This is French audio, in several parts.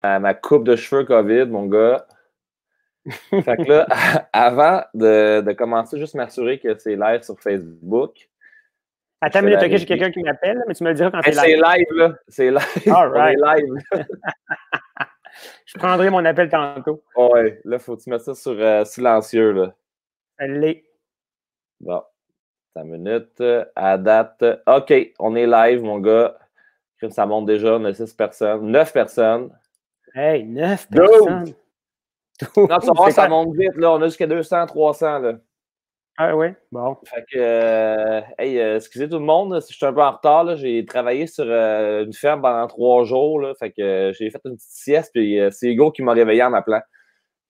ma coupe de cheveux COVID, mon gars. Fait que là, avant de commencer, juste m'assurer que c'est live sur Facebook. Attends une minute, OK, j'ai quelqu'un qui m'appelle, mais tu me le diras quand c'est live. C'est live, là. C'est live. All right. On est live. Je prendrai mon appel tantôt. Ouais, là, faut que tu mettes ça sur silencieux, là. Elle l'est. Bon. Attends une minute. À date. OK, on est live, mon gars. Ça monte déjà. On a 6 personnes. 9 personnes. Hey, 9 personnes. Non, ça monte vite, là. On a jusqu'à 200, 300, là. Ah oui, bon. Fait que, excusez tout le monde, si je suis un peu en retard, là, j'ai travaillé sur une ferme pendant 3 jours, là, fait que j'ai fait une petite sieste, puis c'est Hugo qui m'a réveillé en m'appelant.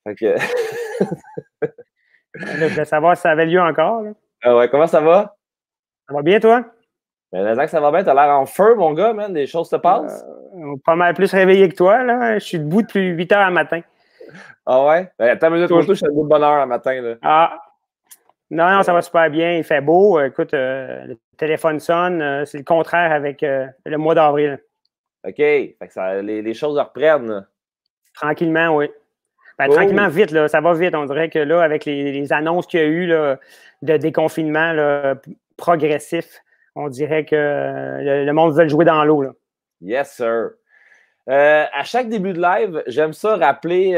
Fait que... je voulais savoir si ça avait lieu encore, là. Ouais, comment ça va? Ça va bien, toi? Ben, ça va bien, t'as l'air en feu, mon gars, man, des choses se passent? Pas mal plus réveillé que toi, là. Je suis debout depuis 8 heures le matin. Ah ouais? Ben, attends une minute, moi, je suis debout de bonne heure le matin, là. Ah! Non, ça va super bien. Il fait beau. Écoute, le téléphone sonne. C'est le contraire avec le mois d'avril. OK. Fait que les choses reprennent, là. Tranquillement, oui. Ben, cool. Tranquillement, vite, là. Ça va vite. On dirait que là, avec les annonces qu'il y a eu là, de déconfinement là, progressif, on dirait que le monde veut jouer dans l'eau, là. Yes, sir. À chaque début de live, j'aime ça rappeler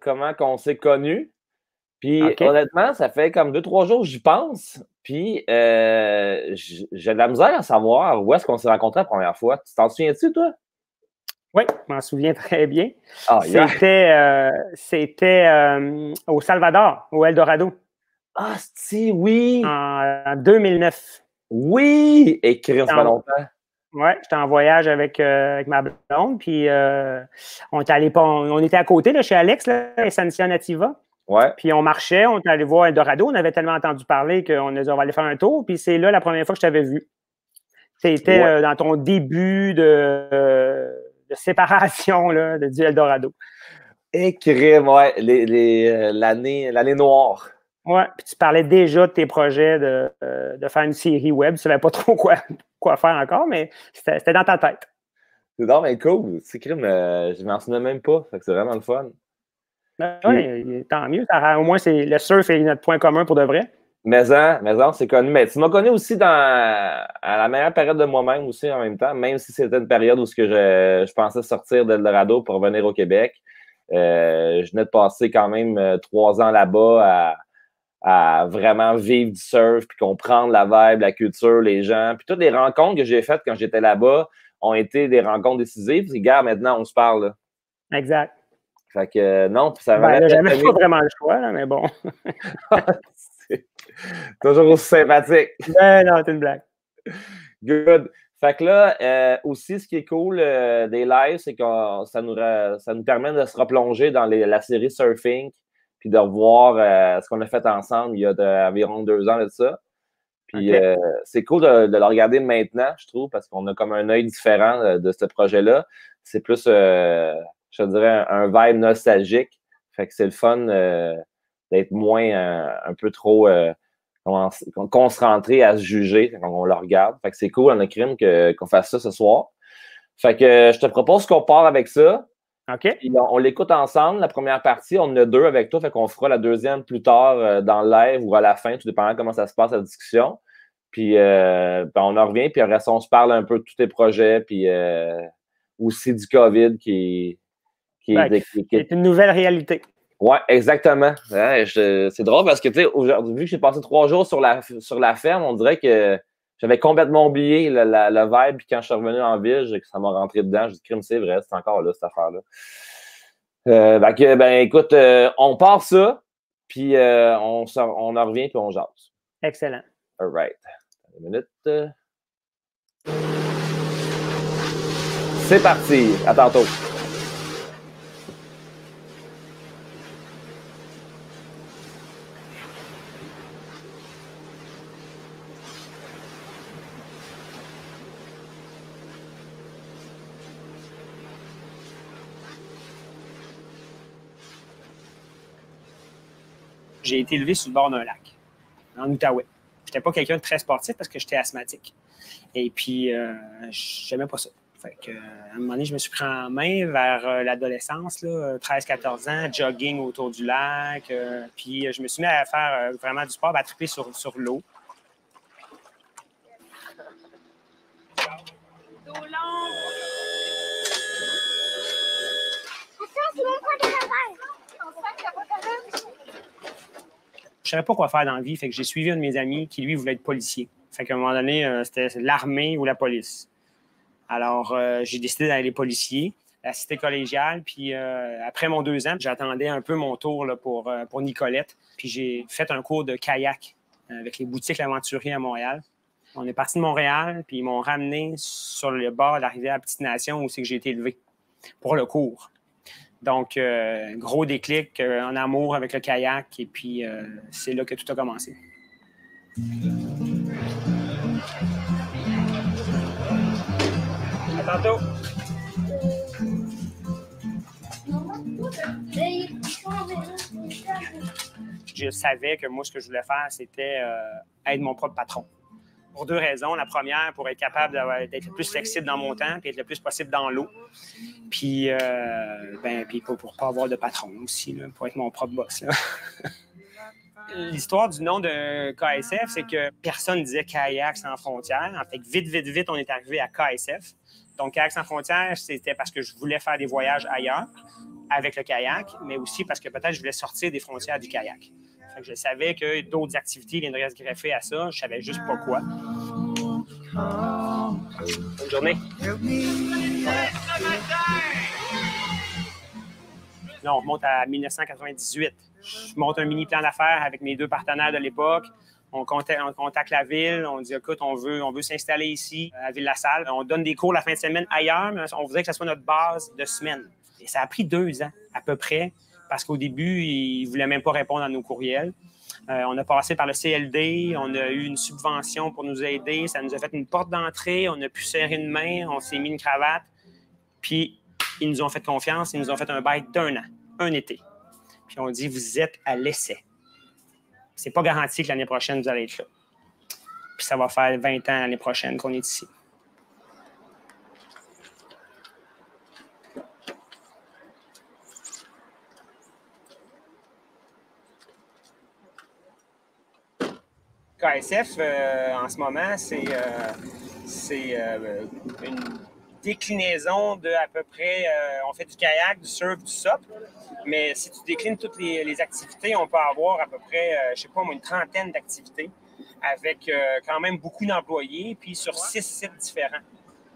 comment on s'est connus. Puis honnêtement, ça fait comme 2-3 jours que j'y pense. Puis j'ai de la misère à savoir où est-ce qu'on s'est rencontrés la première fois. Tu t'en souviens-tu, toi? Oui, je m'en souviens très bien. Ah, c'était au Salvador, au Eldorado. Ah, si, oui! En 2009. Oui! Écrire, ça fait longtemps. Oui, j'étais en voyage avec ma blonde, puis on était à côté, là, chez Alex, là, Essentia Nativa. Ouais. Puis on marchait, on est allé voir Eldorado, on avait tellement entendu parler qu'on a dit on va aller faire un tour, puis c'est là la première fois que je t'avais vu. C'était dans ton début de séparation là, du Eldorado. Écrire, ouais, l'année noire. Ouais, puis tu parlais déjà de tes projets de faire une série web. Tu ne savais pas trop quoi faire encore, mais c'était dans ta tête. C'est donc bien cool. C'est crime, je m'en souvenais même pas. Fait que c'est vraiment le fun. Ben, oui, tant mieux. Au moins, le surf est notre point commun pour de vrai. Mais c'est connu. Mais tu m'as connu aussi à la meilleure période de moi-même aussi en même temps, même si c'était une période où je pensais sortir d'Eldorado pour revenir au Québec. Je venais de passer quand même 3 ans là-bas à vraiment vivre du surf, puis comprendre la vibe, la culture, les gens. Puis toutes les rencontres que j'ai faites quand j'étais là-bas ont été des rencontres décisives. Puis, gars, maintenant, on se parle. Là. Exact. Fait que non, ça j'avais pas vraiment le choix, là, mais bon. C'est toujours aussi sympathique. Ben non, c'est une blague. Good. Fait que là, aussi, ce qui est cool des lives, c'est que ça nous permet de se replonger dans la série Surfing, puis de revoir ce qu'on a fait ensemble il y a environ 2 ans de ça. Puis c'est cool de le regarder maintenant, je trouve, parce qu'on a comme un œil différent de ce projet-là. C'est plus, je dirais, un vibe nostalgique. Fait que c'est le fun d'être moins un peu trop concentré à se juger quand on le regarde. Fait que c'est cool en crime qu'on fasse ça ce soir. Fait que je te propose qu'on part avec ça. OK. Puis on l'écoute ensemble. La première partie, on en a 2 avec toi. Fait qu'on fera la deuxième plus tard dans le live ou à la fin, tout dépendant de comment ça se passe, la discussion. Puis on en revient. Puis après ça, on se parle un peu de tous tes projets. Puis aussi du COVID qui est une nouvelle réalité. Oui, exactement. Ouais, c'est drôle parce que, tu sais, aujourd'hui, vu que j'ai passé 3 jours sur la ferme, on dirait que j'avais complètement oublié le vibe. Puis quand je suis revenu en ville, ça m'a rentré dedans. J'ai dit, crime, c'est vrai, c'est encore là, cette affaire-là. Écoute, on part ça, puis on en revient, puis on jase. Excellent. All right. Une minute. C'est parti. À tantôt. J'ai été élevé sur le bord d'un lac, en Outaouais. Je n'étais pas quelqu'un de très sportif parce que j'étais asthmatique. Et puis, j'aimais pas ça. Fait que, à un moment donné, je me suis pris en main vers l'adolescence, 13-14 ans, jogging autour du lac. Puis je me suis mis à faire vraiment du sport, à triper sur l'eau. Je savais pas quoi faire dans la vie, fait que j'ai suivi un de mes amis qui, lui, voulait être policier. Fait qu'à un moment donné, c'était l'armée ou la police. Alors, j'ai décidé d'aller policier, la cité collégiale. Puis après mon 2 ans, j'attendais un peu mon tour là, pour Nicolette. Puis j'ai fait un cours de kayak avec les boutiques L'Aventurier à Montréal. On est parti de Montréal, puis ils m'ont ramené sur le bord de la rivière Petite-Nation où c'est que j'ai été élevé pour le cours. Donc, gros déclic en amour avec le kayak. Et puis, c'est là que tout a commencé. À tantôt. Je savais que moi, ce que je voulais faire, c'était être mon propre patron. Pour 2 raisons. La première, pour être capable d'être le plus flexible dans mon temps et être le plus possible dans l'eau. Puis, puis pour ne pas avoir de patron aussi, là, pour être mon propre boss. L'histoire du nom de KSF, c'est que personne ne disait Kayak sans frontières. En fait, vite, on est arrivé à KSF. Donc, Kayak sans frontières, c'était parce que je voulais faire des voyages ailleurs avec le kayak, mais aussi parce que peut-être je voulais sortir des frontières du kayak. Fait que je savais que d'autres activités viendraient se greffer à ça. Je savais juste pas quoi. Bonne journée. Là, on remonte à 1998. Je monte un mini plan d'affaires avec mes 2 partenaires de l'époque. On contacte la ville, on dit écoute, on veut s'installer ici, à Ville-la-Salle. On donne des cours la fin de semaine ailleurs, mais on voudrait que ça soit notre base de semaine. Et ça a pris 2 ans à peu près, parce qu'au début, ils ne voulaient même pas répondre à nos courriels. On a passé par le CLD, on a eu une subvention pour nous aider, ça nous a fait une porte d'entrée, on a pu serrer une main, on s'est mis une cravate, puis ils nous ont fait confiance, ils nous ont fait un bail d'1 an, un été. Puis on dit, vous êtes à l'essai. C'est pas garanti que l'année prochaine, vous allez être là. Puis ça va faire 20 ans l'année prochaine qu'on est ici. KSF, en ce moment, c'est une déclinaison de à peu près, on fait du kayak, du surf, du SUP, mais si tu déclines toutes les activités, on peut avoir à peu près, je sais pas, une 30aine d'activités avec quand même beaucoup d'employés, puis sur 6 sites différents.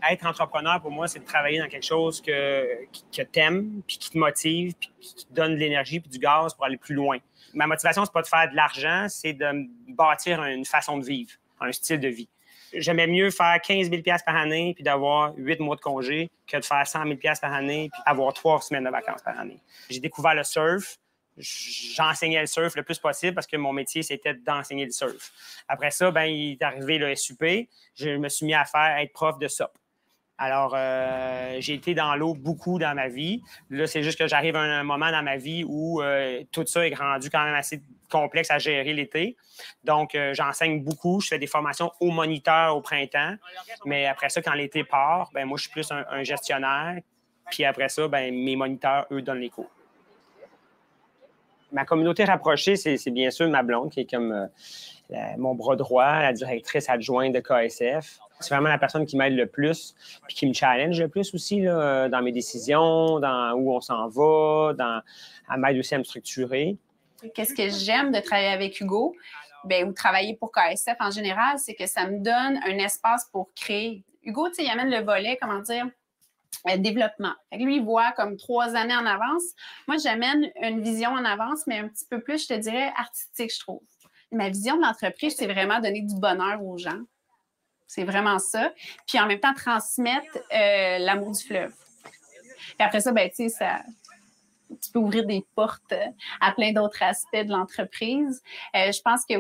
Être entrepreneur, pour moi, c'est de travailler dans quelque chose que tu aimes, puis qui te motive, puis qui te donne de l'énergie puis du gaz pour aller plus loin. Ma motivation, c'est pas de faire de l'argent, c'est de bâtir une façon de vivre, un style de vie. J'aimais mieux faire 15 000 $ par année puis d'avoir 8 mois de congé que de faire 100 000 $ par année puis avoir 3 semaines de vacances par année. J'ai découvert le surf. J'enseignais le surf le plus possible parce que mon métier, c'était d'enseigner le surf. Après ça, il est arrivé le SUP. Je me suis mis à être prof de SUP. Alors, j'ai été dans l'eau beaucoup dans ma vie. Là, c'est juste que j'arrive à un moment dans ma vie où tout ça est rendu quand même assez complexe à gérer l'été. Donc, j'enseigne beaucoup. Je fais des formations aux moniteurs au printemps. Mais après ça, quand l'été part, moi, je suis plus un gestionnaire. Puis après ça, mes moniteurs, eux, donnent les cours. Ma communauté rapprochée, c'est bien sûr ma blonde, qui est comme mon bras droit, la directrice adjointe de KSF. C'est vraiment la personne qui m'aide le plus puis qui me challenge le plus aussi là, dans mes décisions, dans où on s'en va, elle m'aide aussi à me structurer. Qu'est-ce que j'aime de travailler avec Hugo, ou travailler pour KSF en général, c'est que ça me donne un espace pour créer. Hugo, il amène le volet, développement. Fait que lui, il voit comme 3 années en avance. Moi, j'amène une vision en avance, mais un petit peu plus, je te dirais, artistique, je trouve. Ma vision de l'entreprise, c'est vraiment donner du bonheur aux gens. C'est vraiment ça. Puis en même temps, transmettre l'amour du fleuve. Puis après ça, tu peux ouvrir des portes à plein d'autres aspects de l'entreprise. Je pense qu'il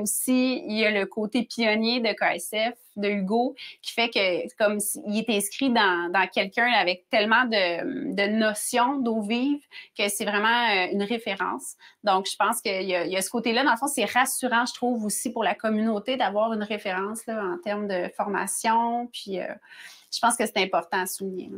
y a le côté pionnier de KSF, de Hugo, qui fait que comme il est inscrit dans quelqu'un avec tellement de notions d'eau vive que c'est vraiment une référence. Donc, je pense qu'il y a ce côté-là. Dans le fond, c'est rassurant, je trouve, aussi pour la communauté d'avoir une référence là, en termes de formation. Puis je pense que c'est important à souligner.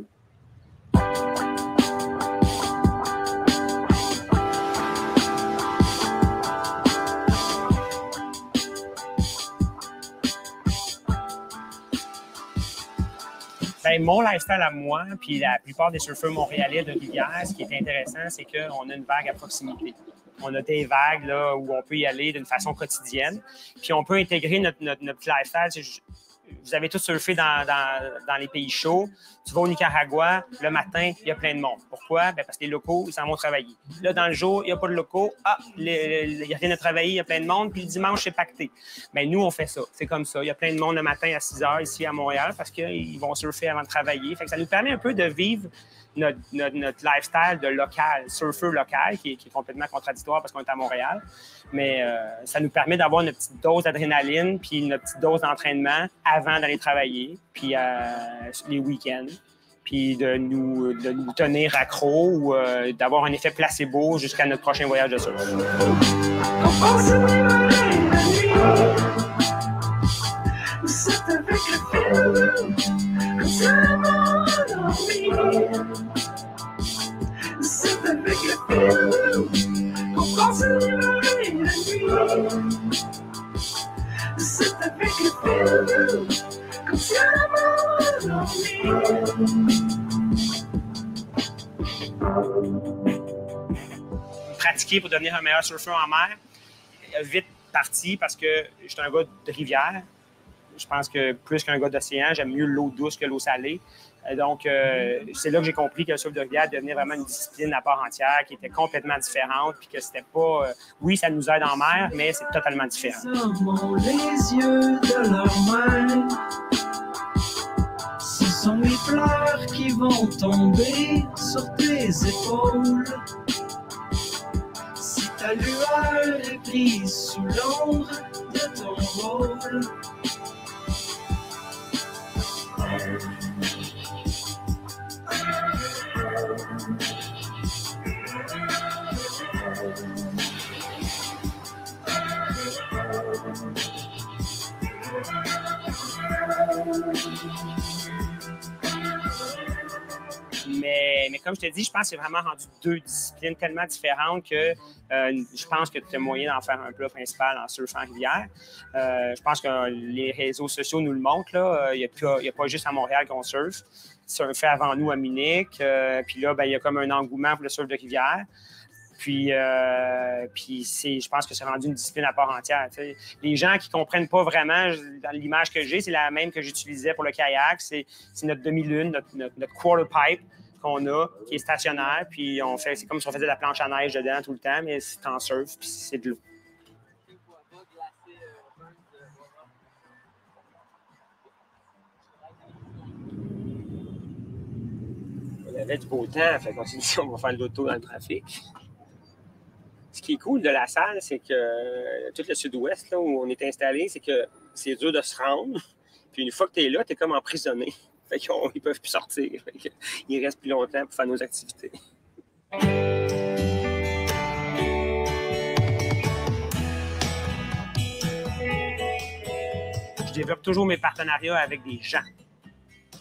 Bien, mon lifestyle à moi, puis la plupart des surfeurs montréalais de Rivière, ce qui est intéressant, c'est qu'on a une vague à proximité. On a des vagues là, où on peut y aller d'une façon quotidienne. Puis on peut intégrer notre petit lifestyle. Vous avez tous surfé dans les pays chauds. Tu vas au Nicaragua, le matin, il y a plein de monde. Pourquoi? Bien, parce que les locaux, ils s'en vont travailler. Là, dans le jour, il n'y a pas de locaux. Il n'y a rien à travailler, il y a plein de monde. Puis le dimanche, c'est pacté. Bien, nous, on fait ça. C'est comme ça. Il y a plein de monde le matin à 6 heures ici à Montréal parce qu'ils vont surfer avant de travailler. Fait que ça nous permet un peu de vivre notre lifestyle de local, surfeur local, qui est complètement contradictoire parce qu'on est à Montréal. Mais ça nous permet d'avoir une petite dose d'adrénaline puis une petite dose d'entraînement avant d'aller travailler, puis les week-ends, puis de nous tenir accro ou d'avoir un effet placebo jusqu'à notre prochain voyage de surf. Pratiquer pour devenir un meilleur surfeur en mer, vite parti parce que je suis un gars de rivière. Je pense que plus qu'un gars d'océan, j'aime mieux l'eau douce que l'eau salée. Donc, c'est là que j'ai compris que le surf de rivière devenait vraiment une discipline à part entière qui était complètement différente puis que c'était pas... oui, ça nous aide en mer, mais c'est totalement différent. Les yeux de leur mère, ce sont mes pleurs qui vont tomber sur tes épaules. Si ta lueur est prise sous l'ombre de ton rôle, mais comme je te dis, je pense que c'est vraiment rendu deux disciplines tellement différentes que je pense que tu as moyen d'en faire un plat principal en surf en rivière. Je pense que les réseaux sociaux nous le montrent. Il n'y a pas juste à Montréal qu'on surfe. Surfait avant nous à Munich. Puis là, il y a comme un engouement pour le surf de rivière. Puis je pense que c'est rendu une discipline à part entière. T'sais. Les gens qui ne comprennent pas vraiment, dans l'image que j'ai, c'est la même que j'utilisais pour le kayak. C'est notre demi-lune, notre quarter pipe qu'on a, qui est stationnaire. Puis c'est comme si on faisait de la planche à neige dedans tout le temps, mais c'est en surf, puis c'est de l'eau. On avait du beau temps, fait qu'on s'est dit on va faire de l'auto dans le trafic. Ce qui est cool de la salle, c'est que tout le sud-ouest, là, où on est installé, c'est que c'est dur de se rendre. Puis une fois que tu es là, tu es comme emprisonné. Fait qu'ils ne peuvent plus sortir. Fait qu'ils restent plus longtemps pour faire nos activités. Je développe toujours mes partenariats avec des gens,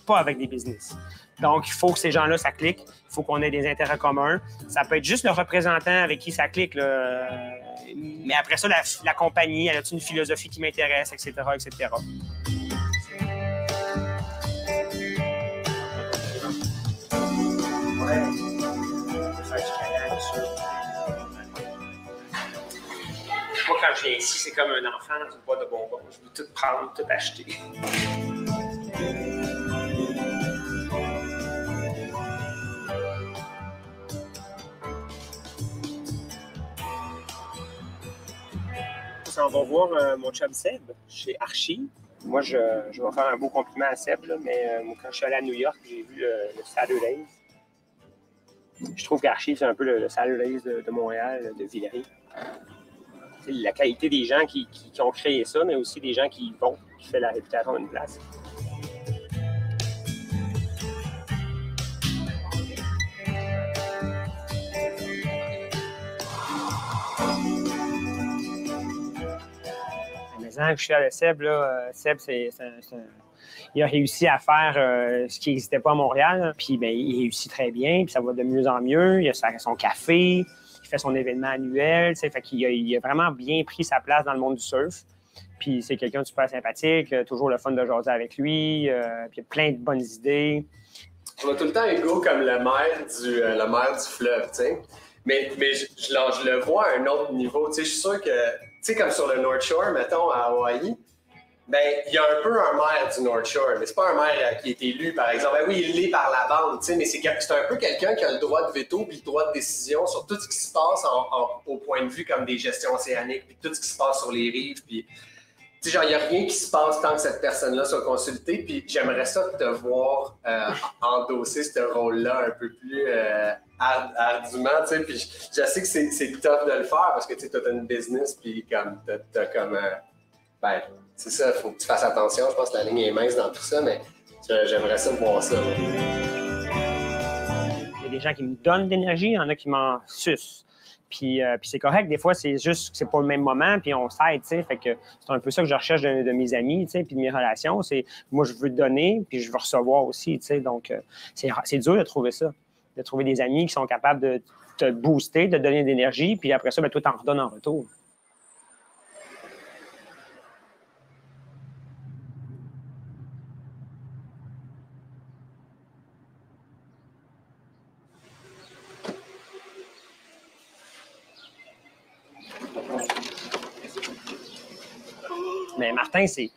pas avec des business. Donc, il faut que ces gens-là, ça clique. Il faut qu'on ait des intérêts communs. Ça peut être juste le représentant avec qui ça clique. Là. Mais après ça, la compagnie, elle a une philosophie qui m'intéresse, etc., etc. Ouais. Moi, quand je viens ici, c'est comme un enfant dans une boîte de bonbons. Je veux tout prendre, tout acheter. On va voir mon chum Seb chez Archie. Moi, je vais faire un beau compliment à Seb, là, mais quand je suis allé à New York, j'ai vu le Saturdays. Je trouve qu'Archie, c'est un peu le Saturdays de Montréal, de Villeray. C'est la qualité des gens qui ont créé ça, mais aussi des gens qui y vont, qui fait la réputation d'une place. Quand je suis à Seb, là, Seb, il a réussi à faire ce qui n'existait pas à Montréal. Là. Puis ben, il réussit très bien, puis ça va de mieux en mieux. Il a son café, il fait son événement annuel. Fait qu'il a vraiment bien pris sa place dans le monde du surf. Puis c'est quelqu'un de super sympathique, toujours le fun de jaser avec lui, puis il a plein de bonnes idées. Je vois tout le temps Hugo comme le maire du fleuve, tu sais. Mais je le vois à un autre niveau. Tu sais, je suis sûr que, tu sais, comme sur le North Shore, mettons, à Hawaï, ben il y a un peu un maire du North Shore, mais c'est pas un maire qui est élu, par exemple. Ben oui, il l'est par la bande, tu sais, mais c'est un peu quelqu'un qui a le droit de veto puis le droit de décision sur tout ce qui se passe au point de vue comme des gestions océaniques, puis tout ce qui se passe sur les rives, puis... Tu sais, genre, il n'y a rien qui se passe tant que cette personne-là soit consultée, puis j'aimerais ça te voir endosser ce rôle-là un peu plus ardument, tu sais, puis je sais que c'est tough de le faire parce que tu as une business, puis comme, t'as comme, ben, c'est ça, il faut que tu fasses attention, je pense que la ligne est mince dans tout ça, mais j'aimerais ça voir ça. Il y a des gens qui me donnent de l'énergie, il y en a qui m'en sucent. Puis c'est correct, des fois, c'est juste que c'est pas le même moment, puis on s'aide, tu sais. Fait que c'est un peu ça que je recherche de mes amis, tu sais, puis de mes relations. C'est moi, je veux donner, puis je veux recevoir aussi, tu sais. Donc, c'est dur de trouver ça, de trouver des amis qui sont capables de te booster, de te donner de l'énergie, puis après ça, ben, toi, t'en redonnes en retour. Mais Martin, c'est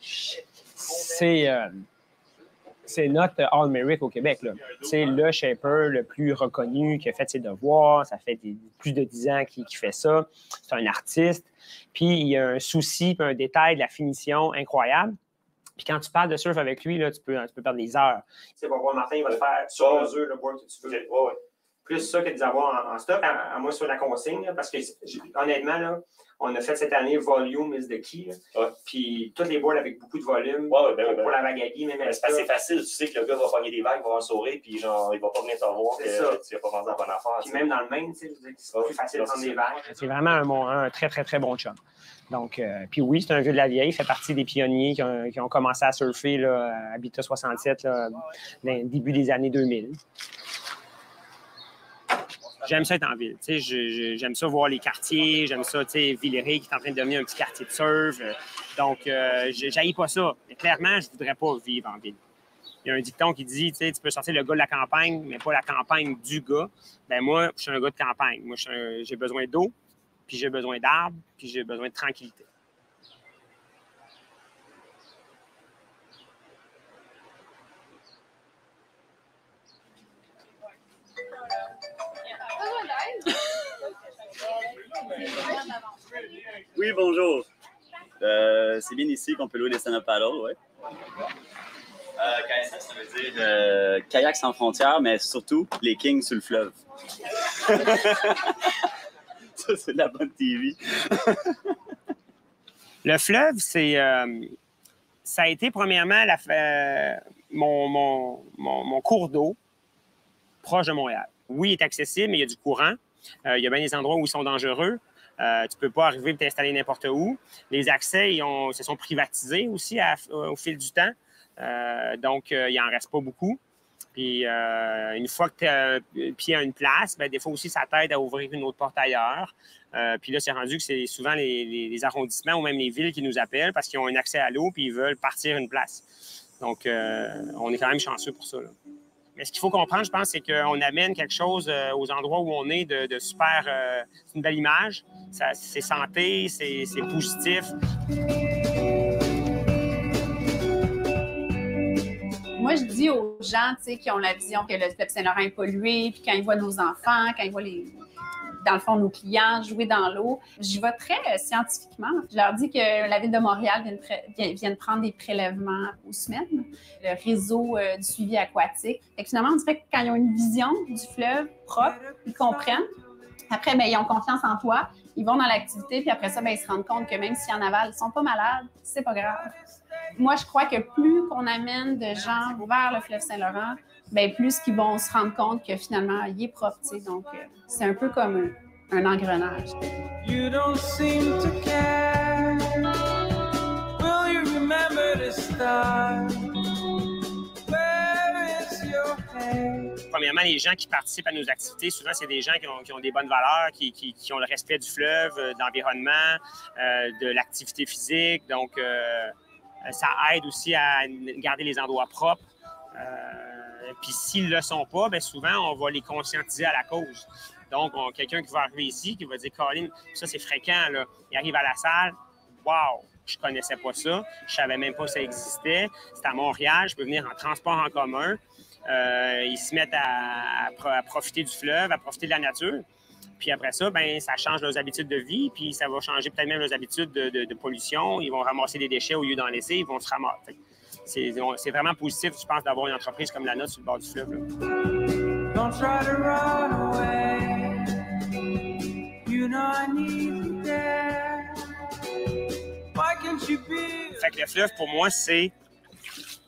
notre All-Americ au Québec. C'est le shaper le plus reconnu qui a fait ses devoirs. Ça fait plus de 10 ans qu'il fait ça. C'est un artiste. Puis il y a un souci puis un détail de la finition incroyable. Puis quand tu parles de surf avec lui, là, tu peux perdre des heures. Tu sais, voir Martin, il va te faire sur mesure le board que tu veux. Ouais. Plus ça que de les avoir en stock, à moi sur la consigne, là, parce que honnêtement, là, on a fait cette année Volume is the key. Ouais. Puis toutes les boards avec beaucoup de volume. Pour la vague à guille, même c'est facile, tu sais que le gars va pogner des vagues, va avoir un sourire, puis genre, il va pas venir te voir, que tu n'as pas pensé à la bonne affaire. Puis même dans le Maine, tu sais, c'est plus facile de prendre des vagues. C'est vraiment un très, très, très bon chum. Donc, puis oui, c'est un vieux de la vieille, il fait partie des pionniers qui ont commencé à surfer là, à Habitat 67, là, début des années 2000. J'aime ça être en ville. J'aime ça voir les quartiers. J'aime ça, Villeray qui est en train de devenir un petit quartier de surf. Donc, j'haïs pas ça. Mais clairement, je voudrais pas vivre en ville. Il y a un dicton qui dit, tu peux sortir le gars de la campagne, mais pas la campagne du gars. Ben moi, je suis un gars de campagne. Moi, j'ai besoin d'eau, puis j'ai besoin d'arbres, puis j'ai besoin de tranquillité. Oui, bonjour. C'est bien ici qu'on peut louer des stand-up paddle, oui. KSF, ça veut dire kayak sans frontières, mais surtout les kings sur le fleuve. Ça, c'est de la bonne TV. Le fleuve, ça a été premièrement mon cours d'eau proche de Montréal. Oui, il est accessible, mais il y a du courant. Il y a bien des endroits où ils sont dangereux. Tu ne peux pas arriver et t'installer n'importe où. Les accès se sont privatisés aussi au fil du temps. Donc, il n'en reste pas beaucoup. Puis, une fois que tu as pied à une place, bien, des fois aussi, ça t'aide à ouvrir une autre porte ailleurs. Puis là, c'est rendu que c'est souvent les arrondissements ou même les villes qui nous appellent parce qu'ils ont un accès à l'eau puis ils veulent partir une place. Donc, on est quand même chanceux pour ça, là. Mais ce qu'il faut comprendre, je pense, c'est qu'on amène quelque chose aux endroits où on est de super... c'est une belle image. C'est santé, c'est positif. Moi, je dis aux gens qui ont la vision que le fleuve Saint-Laurent est pollué, puis quand ils voient nos enfants, quand ils voient dans le fond, nos clients jouer dans l'eau, j'y vais très scientifiquement. Je leur dis que la Ville de Montréal vient de prendre des prélèvements aux semaines, le réseau du suivi aquatique. Fait que finalement, on dirait que quand ils ont une vision du fleuve propre, ils comprennent. Après, bien, ils ont confiance en toi, ils vont dans l'activité, puis après ça, bien, ils se rendent compte que même si en aval, ils ne sont pas malades, c'est pas grave. Moi, je crois que plus qu'on amène de gens vers le fleuve Saint-Laurent, bien, plus qu'ils vont se rendre compte que finalement, il est propre. Donc, c'est un peu comme un engrenage. You don't seem to care. Will you remember to start? premièrement, les gens qui participent à nos activités, souvent, c'est des gens qui ont des bonnes valeurs, qui ont le respect du fleuve, de l'environnement, de l'activité physique. Donc, ça aide aussi à garder les endroits propres. Puis s'ils ne le sont pas, bien souvent, on va les conscientiser à la cause. Donc, quelqu'un qui va arriver ici, qui va dire « Colin, ça c'est fréquent, là. » Il arrive à la salle, « Wow, je ne connaissais pas ça, je ne savais même pas que ça existait. C'est à Montréal, je peux venir en transport en commun. » Ils se mettent à profiter du fleuve, à profiter de la nature. Puis après ça, bien, ça change leurs habitudes de vie, puis ça va changer peut-être même leurs habitudes de pollution. Ils vont ramasser des déchets au lieu d'en laisser, ils vont se ramasser. C'est vraiment positif, je pense, d'avoir une entreprise comme la nôtre sur le bord du fleuve. Là. Don't try to run away. You know I need you there. Why can't you be... Fait que le fleuve, pour moi, c'est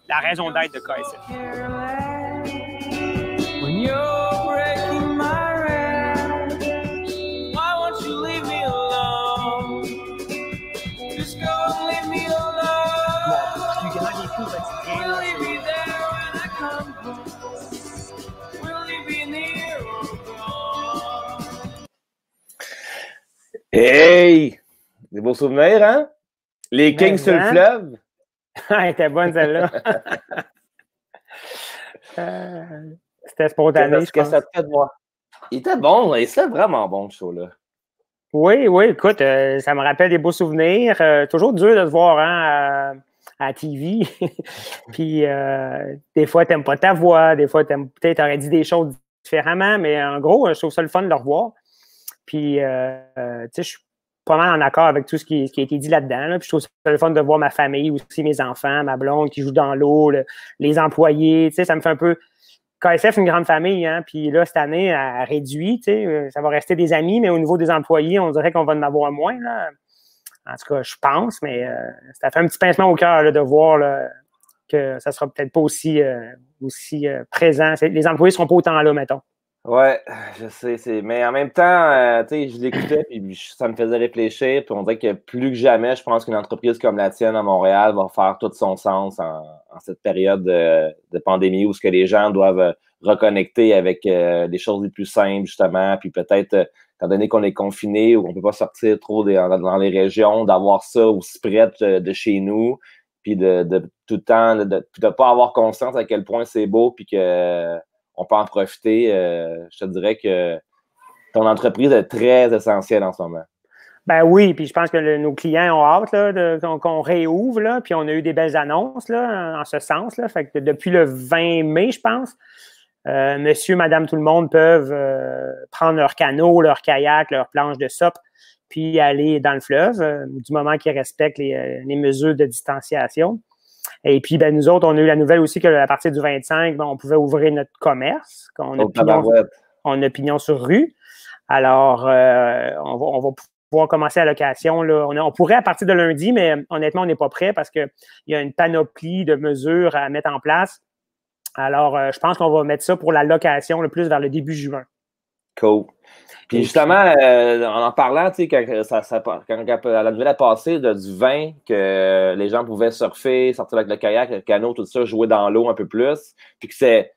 la raison d'être de KSF. When you're breaking my rest, why won't you leave me alone? Just go and leave me alone. Will you be there when I come home? Will you be near or gone? Hey! Des beaux souvenirs, hein? Les Kings sur le fleuve. Elle était bonne, celle-là. C'était spontané, je pense. Ça te fait de moi. Il était bon, et c'était vraiment bon, ce show-là. Oui, écoute, ça me rappelle des beaux souvenirs. Toujours dur de te voir, hein, à la TV. Puis, des fois, tu n'aimes pas ta voix. Des fois, peut-être tu aurais dit des choses différemment. Mais en gros, je trouve ça le fun de le revoir. Puis, tu sais, je suis pas mal en accord avec tout ce qui a été dit là-dedans. Là. Puis, je trouve ça le fun de voir ma famille aussi, mes enfants, ma blonde qui joue dans l'eau, les employés. Tu sais, ça me fait un peu... KSF, une grande famille, hein, puis là, cette année, elle réduit, tu sais, ça va rester des amis, mais au niveau des employés, on dirait qu'on va en avoir moins, là. En tout cas, je pense, mais ça fait un petit pincement au cœur là, de voir là, que ça sera peut-être pas aussi présent. Les employés ne seront pas autant là, mettons. Ouais, je sais, mais en même temps, tu sais, je l'écoutais, puis ça me faisait réfléchir, puis on dirait que plus que jamais, je pense qu'une entreprise comme la tienne à Montréal va faire tout son sens en cette période de pandémie où ce que les gens doivent reconnecter avec des choses les plus simples, justement, puis peut-être, étant donné qu'on est confiné ou qu'on ne peut pas sortir trop dans les régions, d'avoir ça aussi près de chez nous, puis de tout le temps, de pas avoir conscience à quel point c'est beau, puis que on peut en profiter. Je te dirais que ton entreprise est très essentielle en ce moment. Ben oui, puis je pense que nos clients ont hâte là, qu'on réouvre, là, puis on a eu des belles annonces là, en ce sens. Là, fait que depuis le 20 mai, je pense, monsieur, madame, tout le monde peuvent prendre leur canot, leur kayak, leur planche de SUP, puis aller dans le fleuve, du moment qu'ils respectent les mesures de distanciation. Et puis, ben, nous autres, on a eu la nouvelle aussi qu'à partir du 25, ben, on pouvait ouvrir notre commerce, qu'on a pignon sur rue. Alors, on va pouvoir commencer la location. Là. On pourrait à partir de lundi, mais honnêtement, on n'est pas prêt parce qu'il y a une panoplie de mesures à mettre en place. Alors, je pense qu'on va mettre ça pour la location le plus vers le début juin. Cool. Puis justement, en parlant, tu sais, quand la nouvelle a passé du vin, que les gens pouvaient surfer, sortir avec le kayak, le canot, tout ça, jouer dans l'eau un peu plus, puis que c'était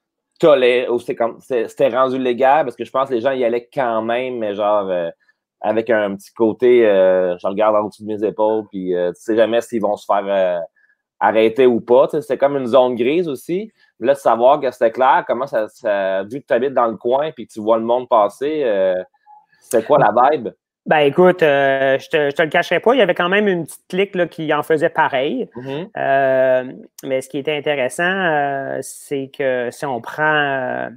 rendu légal, parce que je pense que les gens y allaient quand même, mais genre avec un petit côté, je regarde en dessous de mes épaules, puis tu sais jamais s'ils vont se faire arrêter ou pas. C'était comme une zone grise aussi. Là, de savoir que c'était clair, comment ça vu que tu habites dans le coin puis que tu vois le monde passer, c'était quoi la vibe? Ben écoute, je te le cacherai pas, il y avait quand même une petite clique là, qui en faisait pareil. Mm-hmm. Mais ce qui était intéressant, c'est que si on prend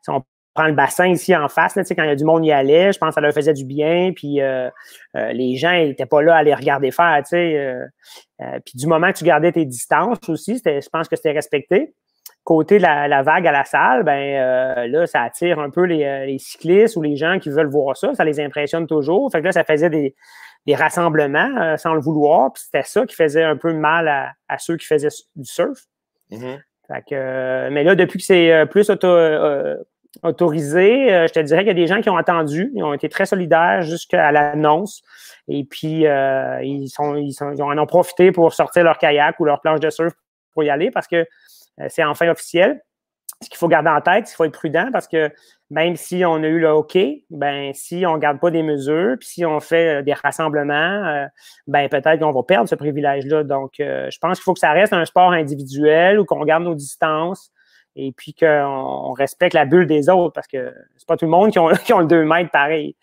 le bassin ici en face, là, quand il y a du monde y allait, je pense que ça leur faisait du bien, puis les gens n'étaient pas là à les regarder faire, puis du moment que tu gardais tes distances aussi, je pense que c'était respecté. Côté de la vague à la salle, ben là, ça attire un peu les cyclistes ou les gens qui veulent voir ça. Ça les impressionne toujours. Fait que là, ça faisait des rassemblements sans le vouloir. Puis c'était ça qui faisait un peu mal à ceux qui faisaient du surf. Mm-hmm. Fait que, mais là, depuis que c'est plus autorisé, je te dirais qu'il y a des gens qui ont attendu. Ils ont été très solidaires jusqu'à l'annonce. Et puis, ils en ont profité pour sortir leur kayak ou leur planche de surf pour y aller parce que c'est enfin officiel. ce qu'il faut garder en tête, il faut être prudent parce que même si on a eu le OK, ben si on ne garde pas des mesures, puis si on fait des rassemblements, ben peut-être qu'on va perdre ce privilège-là. Donc, je pense qu'il faut que ça reste un sport individuel où qu'on garde nos distances et puis qu'on respecte la bulle des autres parce que c'est pas tout le monde qui ont le 2 mètres pareil.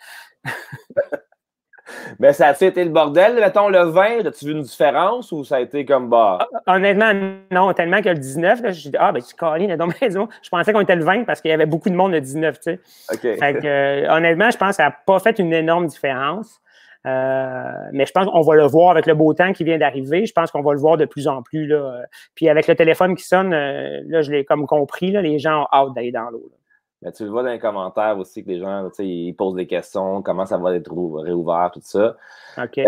Mais ça a été le bordel, mettons, le 20, as-tu vu une différence ou ça a été comme bas? Honnêtement, non, tellement que le 19, là, je dis, ben, tu Colin, donc maison. Je pensais qu'on était le 20 parce qu'il y avait beaucoup de monde le 19, tu sais. OK. Fait que, honnêtement, je pense que ça n'a pas fait une énorme différence. Mais je pense qu'on va le voir avec le beau temps qui vient d'arriver. Je pense qu'on va le voir de plus en plus, là. Puis avec le téléphone qui sonne, là, je l'ai comme compris, là, les gens ont hâte d'aller dans l'eau. Mais tu le vois dans les commentaires aussi que les gens, ils posent des questions, comment ça va être réouvert, tout ça. OK.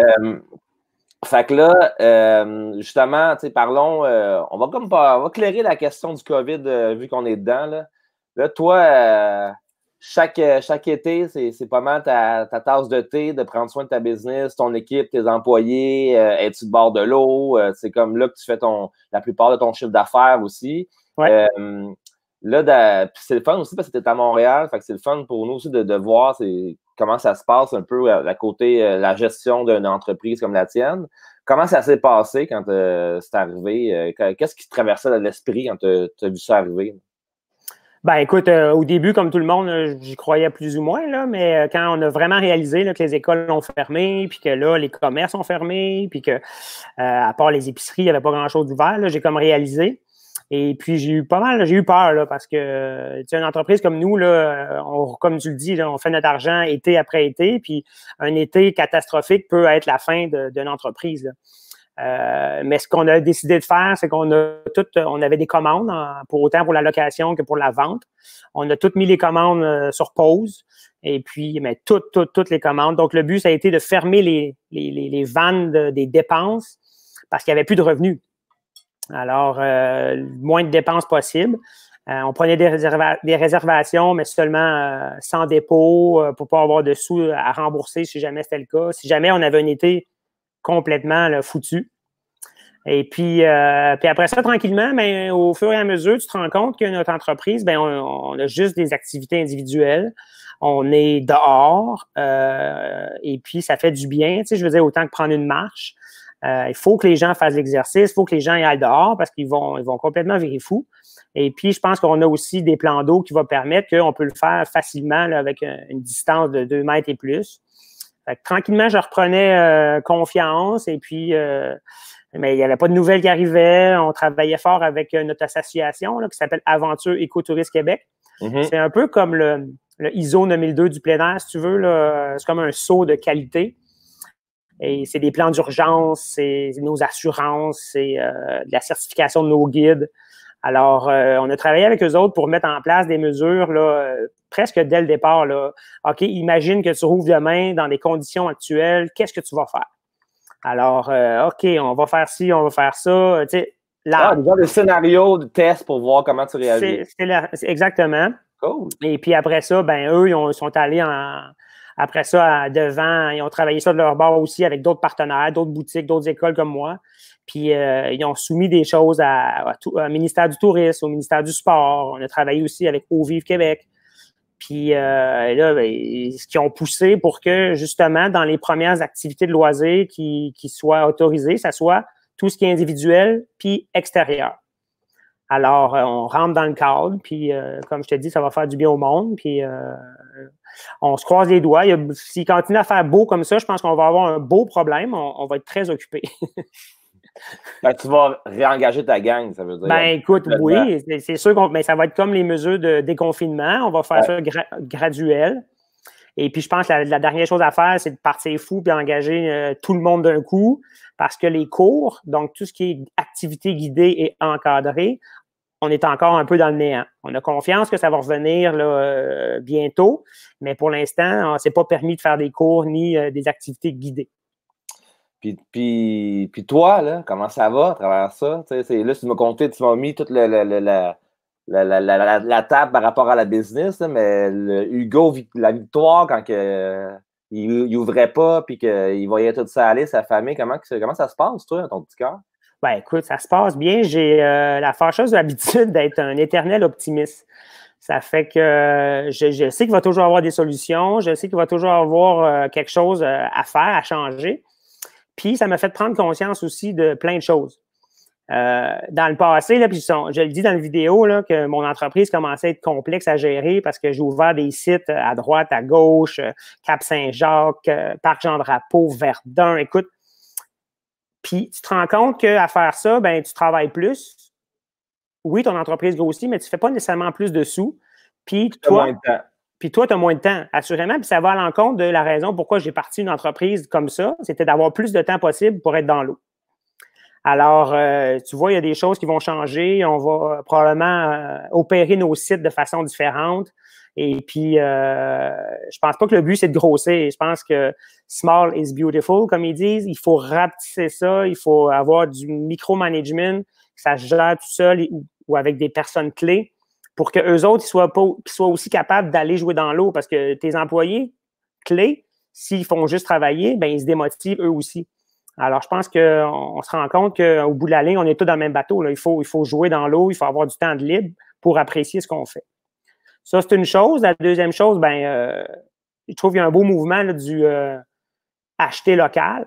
Fait que là, justement, parlons, on va clairer la question du COVID vu qu'on est dedans. Là toi, chaque été, c'est pas mal ta tasse de thé, de prendre soin de ta business, ton équipe, tes employés, es-tu de bord de l'eau? C'est comme là que tu fais la plupart de ton chiffre d'affaires aussi. Ouais. Là, c'est le fun aussi parce que tu es à Montréal, fait que c'est le fun pour nous aussi de voir comment ça se passe un peu à côté la gestion d'une entreprise comme la tienne. Comment ça s'est passé quand c'est arrivé? Qu'est-ce qui te traversait l'esprit quand tu as vu ça arriver? Ben écoute, au début, comme tout le monde, j'y croyais plus ou moins, là, mais quand on a vraiment réalisé là, que les écoles ont fermé, puis que là, les commerces ont fermé, puis que à part les épiceries, il n'y avait pas grand-chose d'ouvert, j'ai comme réalisé. Et puis, j'ai eu peur, là, parce que, une entreprise comme nous, là, comme tu le dis, là, on fait notre argent été après été, puis un été catastrophique peut être la fin d'une entreprise, là. Mais ce qu'on a décidé de faire, c'est qu'on avait des commandes, autant pour la location que pour la vente. On a toutes mis les commandes sur pause, et puis, mais toutes les commandes. Donc, le but, ça a été de fermer les vannes des dépenses parce qu'il n'y avait plus de revenus. Alors, moins de dépenses possibles. On prenait des réservations, mais seulement sans dépôt pour pas avoir de sous à rembourser si jamais c'était le cas. Si jamais on avait un été complètement là, foutu. Et puis après ça, tranquillement, ben, au fur et à mesure, tu te rends compte que notre entreprise, ben, on a juste des activités individuelles. On est dehors et puis ça fait du bien. Tu sais, je veux dire, autant que prendre une marche. Il faut que les gens fassent l'exercice, il faut que les gens y aillent dehors parce qu'ils vont complètement virer fous. Et puis, je pense qu'on a aussi des plans d'eau qui vont permettre qu'on peut le faire facilement là, avec une distance de 2 mètres et plus. Fait que, tranquillement, je reprenais confiance et puis mais il n'y avait pas de nouvelles qui arrivaient. On travaillait fort avec notre association là, qui s'appelle Aventure Écotourisme Québec. Mm-hmm. C'est un peu comme le ISO 9002 du plein air, si tu veux. C'est comme un saut de qualité. Et c'est des plans d'urgence, c'est nos assurances, c'est de la certification de nos guides. Alors, on a travaillé avec eux autres pour mettre en place des mesures là, presque dès le départ. Là. OK, imagine que tu rouvres demain dans les conditions actuelles, qu'est-ce que tu vas faire? Alors, OK, on va faire ci, on va faire ça. Tu sais, des scénarios de tests pour voir comment tu réagis. Exactement. Cool. Et puis après ça, ben eux, ils sont allés après ça, devant, ils ont travaillé ça de leur bord aussi avec d'autres partenaires, d'autres boutiques, d'autres écoles comme moi. Puis, ils ont soumis des choses au ministère du Tourisme, au ministère du Sport. On a travaillé aussi avec Eau Vive Québec. Puis, là, ce qu'ils ont poussé pour que, justement, dans les premières activités de loisirs qui soient autorisées, ça soit tout ce qui est individuel puis extérieur. Alors, on rentre dans le cadre, puis comme je te dis, ça va faire du bien au monde, puis on se croise les doigts. S'il continue à faire beau comme ça, je pense qu'on va avoir un beau problème. On va être très occupés. Tu vas réengager ta gang, ça veut dire? Ben écoute, oui, c'est sûr que ça va être comme les mesures de déconfinement. On va faire ça graduel. Et puis, je pense que la dernière chose à faire, c'est de partir fou et engager tout le monde d'un coup parce que les cours, donc tout ce qui est activité guidée et encadrée, on est encore un peu dans le néant. On a confiance que ça va revenir là, bientôt, mais pour l'instant, on ne s'est pas permis de faire des cours ni des activités guidées. Puis toi, là, comment ça va à travers ça? Là, tu m'as compté, tu m'as mis toute la table par rapport à la business, là, mais Hugo, la victoire, quand il ouvrait pas puis qu'il voyait tout ça aller, sa famille, comment ça se passe, toi, dans ton petit cœur? Ben écoute, ça se passe bien. J'ai la fâcheuse habitude d'être un éternel optimiste. Ça fait que je sais qu'il va toujours avoir des solutions, je sais qu'il va toujours avoir quelque chose à faire, à changer. Puis ça m'a fait prendre conscience aussi de plein de choses. Dans le passé, là, puis je le dis dans la vidéo, là, que mon entreprise commençait à être complexe à gérer parce que j'ai ouvert des sites à droite, à gauche, Cap-Saint-Jacques, Parc Jean-Drapeau, Verdun, écoute. Puis tu te rends compte qu'à faire ça, ben tu travailles plus. Oui, ton entreprise grossit, mais tu ne fais pas nécessairement plus de sous. Puis toi, tu as moins de temps, assurément. Puis ça va à l'encontre de la raison pourquoi j'ai parti une entreprise comme ça. C'était d'avoir plus de temps possible pour être dans l'eau. Alors, tu vois, il y a des choses qui vont changer. On va probablement opérer nos sites de façon différente. Et puis, je pense pas que le but, c'est de grossir. Je pense que small is beautiful, comme ils disent. Il faut rapetisser ça. Il faut avoir du micromanagement, que ça se gère tout seul ou avec des personnes clés pour qu'eux autres qu'ils soient aussi capables d'aller jouer dans l'eau. Parce que tes employés clés, s'ils font juste travailler, ben ils se démotivent eux aussi. Alors, je pense qu'on se rend compte qu'au bout de la ligne, on est tous dans le même bateau, là. Il faut jouer dans l'eau, il faut avoir du temps de libre pour apprécier ce qu'on fait. Ça, c'est une chose. La deuxième chose, je trouve qu'il y a un beau mouvement là, du acheter local.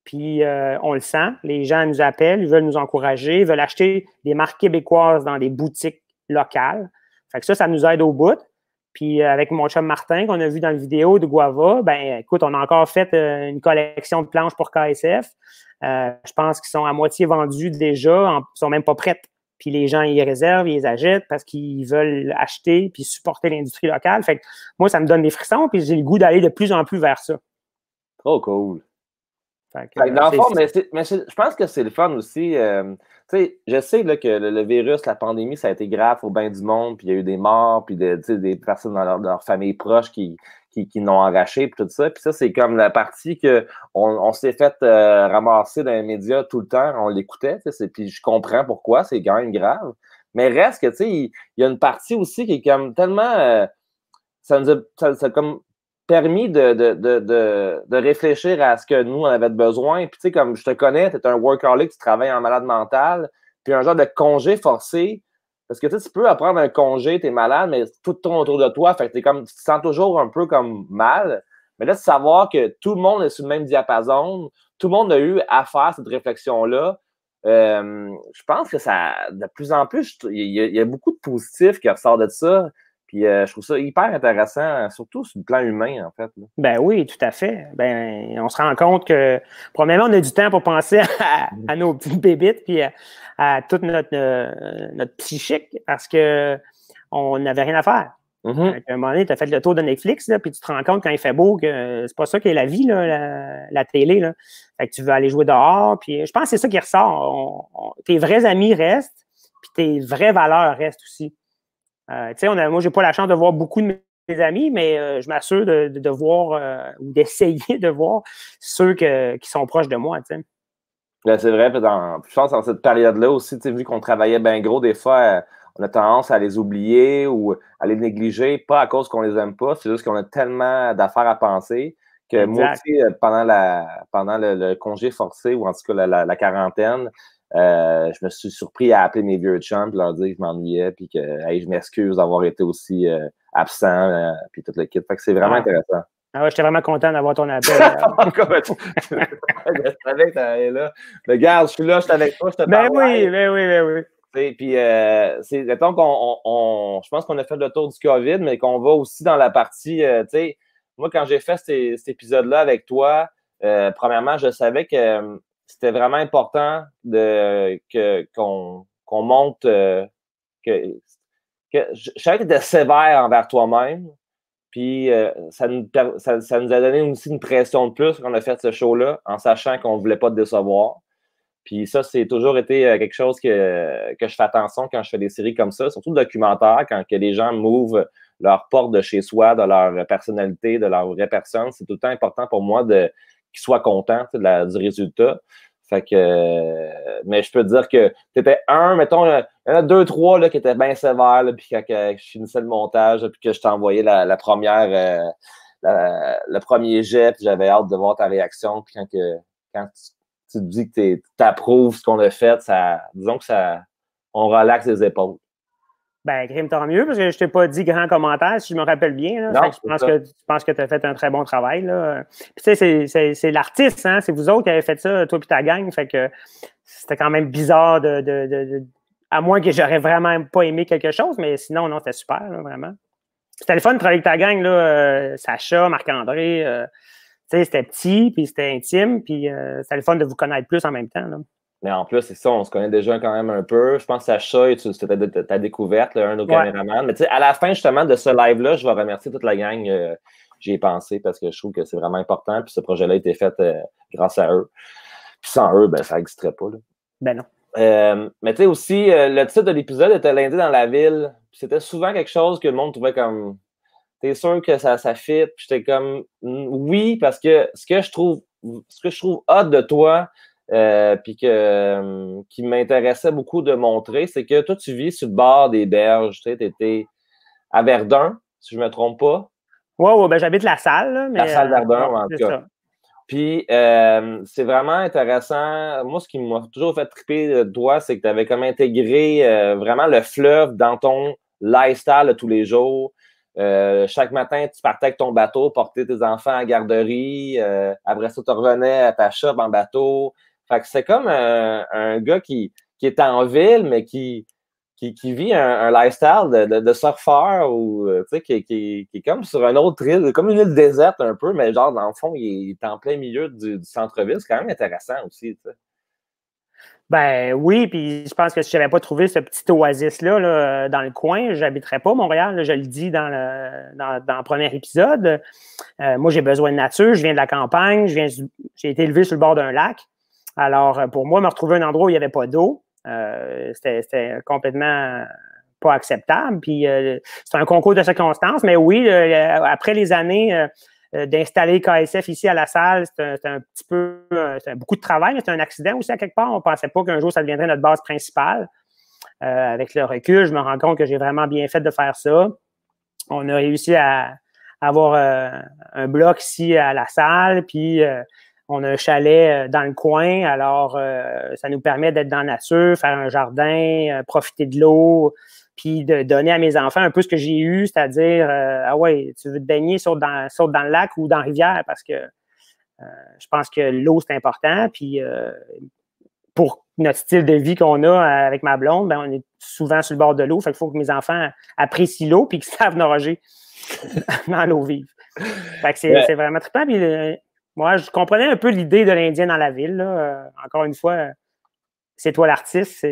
Puis, on le sent. Les gens nous appellent, ils veulent nous encourager, ils veulent acheter des marques québécoises dans des boutiques locales. Fait que ça nous aide au bout. Puis avec mon chum Martin, qu'on a vu dans la vidéo de Guava, écoute, on a encore fait une collection de planches pour KSF. Je pense qu'ils sont à moitié vendus déjà, ils sont même pas prêts. Puis les gens, ils les réservent, ils les achètent parce qu'ils veulent acheter puis supporter l'industrie locale. Fait que moi, ça me donne des frissons, puis j'ai le goût d'aller de plus en plus vers ça. Trop cool. Dans le fond, je pense que c'est le fun aussi. Je sais là, que le virus, la pandémie, ça a été grave pour bien du monde, puis il y a eu des morts, puis des personnes dans leur famille proche qui l'ont arraché, puis tout ça. Puis ça, c'est comme la partie qu'on s'est fait ramasser dans les médias tout le temps, on l'écoutait, puis je comprends pourquoi, c'est quand même grave. Mais reste que, il y a une partie aussi qui est comme tellement... ça a comme permis de réfléchir à ce que nous, on avait besoin. Puis, tu sais, comme je te connais, tu es un workaholic, tu travailles en malade mental, puis un genre de congé forcé. Parce que, tu peux apprendre un congé, tu es malade, mais tout tourne autour de toi. Fait que tu te sens toujours un peu comme mal. Mais là, de savoir que tout le monde est sur le même diapason, tout le monde a eu à faire cette réflexion-là, je pense que ça, de plus en plus, il y a beaucoup de positifs qui ressortent de ça. Puis je trouve ça hyper intéressant, surtout sur le plan humain, en fait. Là. Ben oui, tout à fait. On se rend compte que, premièrement, on a du temps pour penser à nos petites bébites puis à toute notre psychique parce qu'on n'avait rien à faire. Mm-hmm. À un moment donné, tu as fait le tour de Netflix, là, puis tu te rends compte quand il fait beau que c'est pas ça qu'est la vie, là, la télé. Là. Fait que tu veux aller jouer dehors. Puis je pense que c'est ça qui ressort. Tes vrais amis restent, puis tes vraies valeurs restent aussi. Moi, je n'ai pas la chance de voir beaucoup de mes amis, mais je m'assure de voir ou d'essayer de voir ceux qui sont proches de moi. Là, c'est vrai, je pense dans cette période-là aussi, vu qu'on travaillait bien gros, des fois, on a tendance à les oublier ou à les négliger, pas à cause qu'on les aime pas, c'est juste qu'on a tellement d'affaires à penser que exact. Moi aussi, pendant le congé forcé ou en tout cas la quarantaine, je me suis surpris à appeler mes vieux chums et leur dire que je m'ennuyais puis que je m'excuse d'avoir été aussi absent puis tout le kit. Fait que c'est vraiment intéressant. Ah ouais, j'étais vraiment content d'avoir ton appel. Je savais que t'allais là. Mais regarde, je suis là, je suis avec toi, je te parle. Oui. Puis, mettons je pense qu'on a fait le tour du COVID, mais qu'on va aussi dans la partie, moi, quand j'ai fait cet épisode-là avec toi, premièrement, je savais que c'était vraiment important qu'on monte, que je savais que tu étais sévère envers toi-même, puis ça nous a donné aussi une pression de plus quand on a fait ce show-là, en sachant qu'on ne voulait pas te décevoir. Puis ça, c'est toujours été quelque chose que je fais attention quand je fais des séries comme ça, surtout le documentaire, quand que les gens m'ouvrent leur porte de chez soi, de leur personnalité, de leur vraie personne. C'est tout le temps important pour moi qu'ils soient contents du résultat. Fait que, mais je peux te dire que tu étais mettons, il y en a 2, 3 là, qui étaient bien sévères, là, puis quand je finissais le montage, puis que je t'envoyais le premier jet, puis j'avais hâte de voir ta réaction, puis quand tu te dis que tu approuves ce qu'on a fait, disons que on relaxe les épaules. Ben, Grim, tant mieux, parce que je t'ai pas dit grand commentaire, si je me rappelle bien. Là. Non, je pense que tu as fait un très bon travail. Là. Puis, tu sais, c'est l'artiste, hein? C'est vous autres qui avez fait ça, toi et ta gang. Fait que c'était quand même bizarre à moins que j'aurais vraiment pas aimé quelque chose, mais sinon, non, c'était super, là, vraiment. C'était le fun de travailler avec ta gang, là, Sacha, Marc-André. Tu sais, c'était petit, puis c'était intime, puis c'était le fun de vous connaître plus en même temps. Là. Mais en plus, c'est ça, on se connaît déjà quand même un peu. Je pense que Sacha, c'était ta découverte, là, un de nos caméramans. Mais tu sais, à la fin, justement, de ce live-là, je vais remercier toute la gang. J'y ai pensé parce que je trouve que c'est vraiment important. Puis ce projet-là a été fait grâce à eux. Puis sans eux, ben, ça n'existerait pas. Là. Ben non. Mais tu sais aussi, le titre de l'épisode était Lundi dans la ville. C'était souvent quelque chose que le monde trouvait comme... T'es sûr que ça fit? Puis j'étais comme... Oui, parce que ce que je trouve hot de toi... puis qui m'intéressait beaucoup de montrer, c'est que toi, tu vis sur le bord des berges. Tu sais, étais à Verdun, si je ne me trompe pas. Oui, ben, j'habite la salle. Là, mais, la salle Verdun, en tout cas. Ça. Puis, c'est vraiment intéressant. Moi, ce qui m'a toujours fait triper de toi, c'est que tu avais comme intégré vraiment le fleuve dans ton lifestyle de tous les jours. Chaque matin, tu partais avec ton bateau, porter tes enfants à la garderie. Après ça, tu revenais à ta shop en bateau. Fait que c'est comme un gars qui est en ville, mais qui vit un lifestyle de surfeur ou qui est comme sur un autre île, comme une île déserte un peu, mais genre, dans le fond, il est en plein milieu du centre-ville. C'est quand même intéressant aussi. T'sais. Ben oui, puis je pense que si je n'avais pas trouvé ce petit oasis-là là, dans le coin, je n'habiterais pas Montréal. Là, je le dis dans le premier épisode. Moi, j'ai besoin de nature, je viens de la campagne, j'ai été élevé sur le bord d'un lac. Alors, pour moi, me retrouver un endroit où il n'y avait pas d'eau, c'était complètement pas acceptable. Puis, c'est un concours de circonstances. Mais oui, après les années d'installer KSF ici à la salle, c'était un petit peu, c'était beaucoup de travail, mais c'était un accident aussi à quelque part. On ne pensait pas qu'un jour, ça deviendrait notre base principale. Avec le recul, je me rends compte que j'ai vraiment bien fait de faire ça. On a réussi à avoir un bloc ici à la salle, puis on a un chalet dans le coin, alors ça nous permet d'être dans la nature, faire un jardin, profiter de l'eau, puis de donner à mes enfants un peu ce que j'ai eu, c'est-à-dire, ah ouais, tu veux te baigner, saute dans le lac ou dans la rivière, parce que je pense que l'eau, c'est important, puis pour notre style de vie qu'on a avec ma blonde, ben, on est souvent sur le bord de l'eau, fait qu'il faut que mes enfants apprécient l'eau puis qu'ils savent nager dans l'eau vive. Fait que c'est vraiment trippant, puis moi, je comprenais un peu l'idée de l'Indien dans la ville. Là. Encore une fois, c'est toi l'artiste.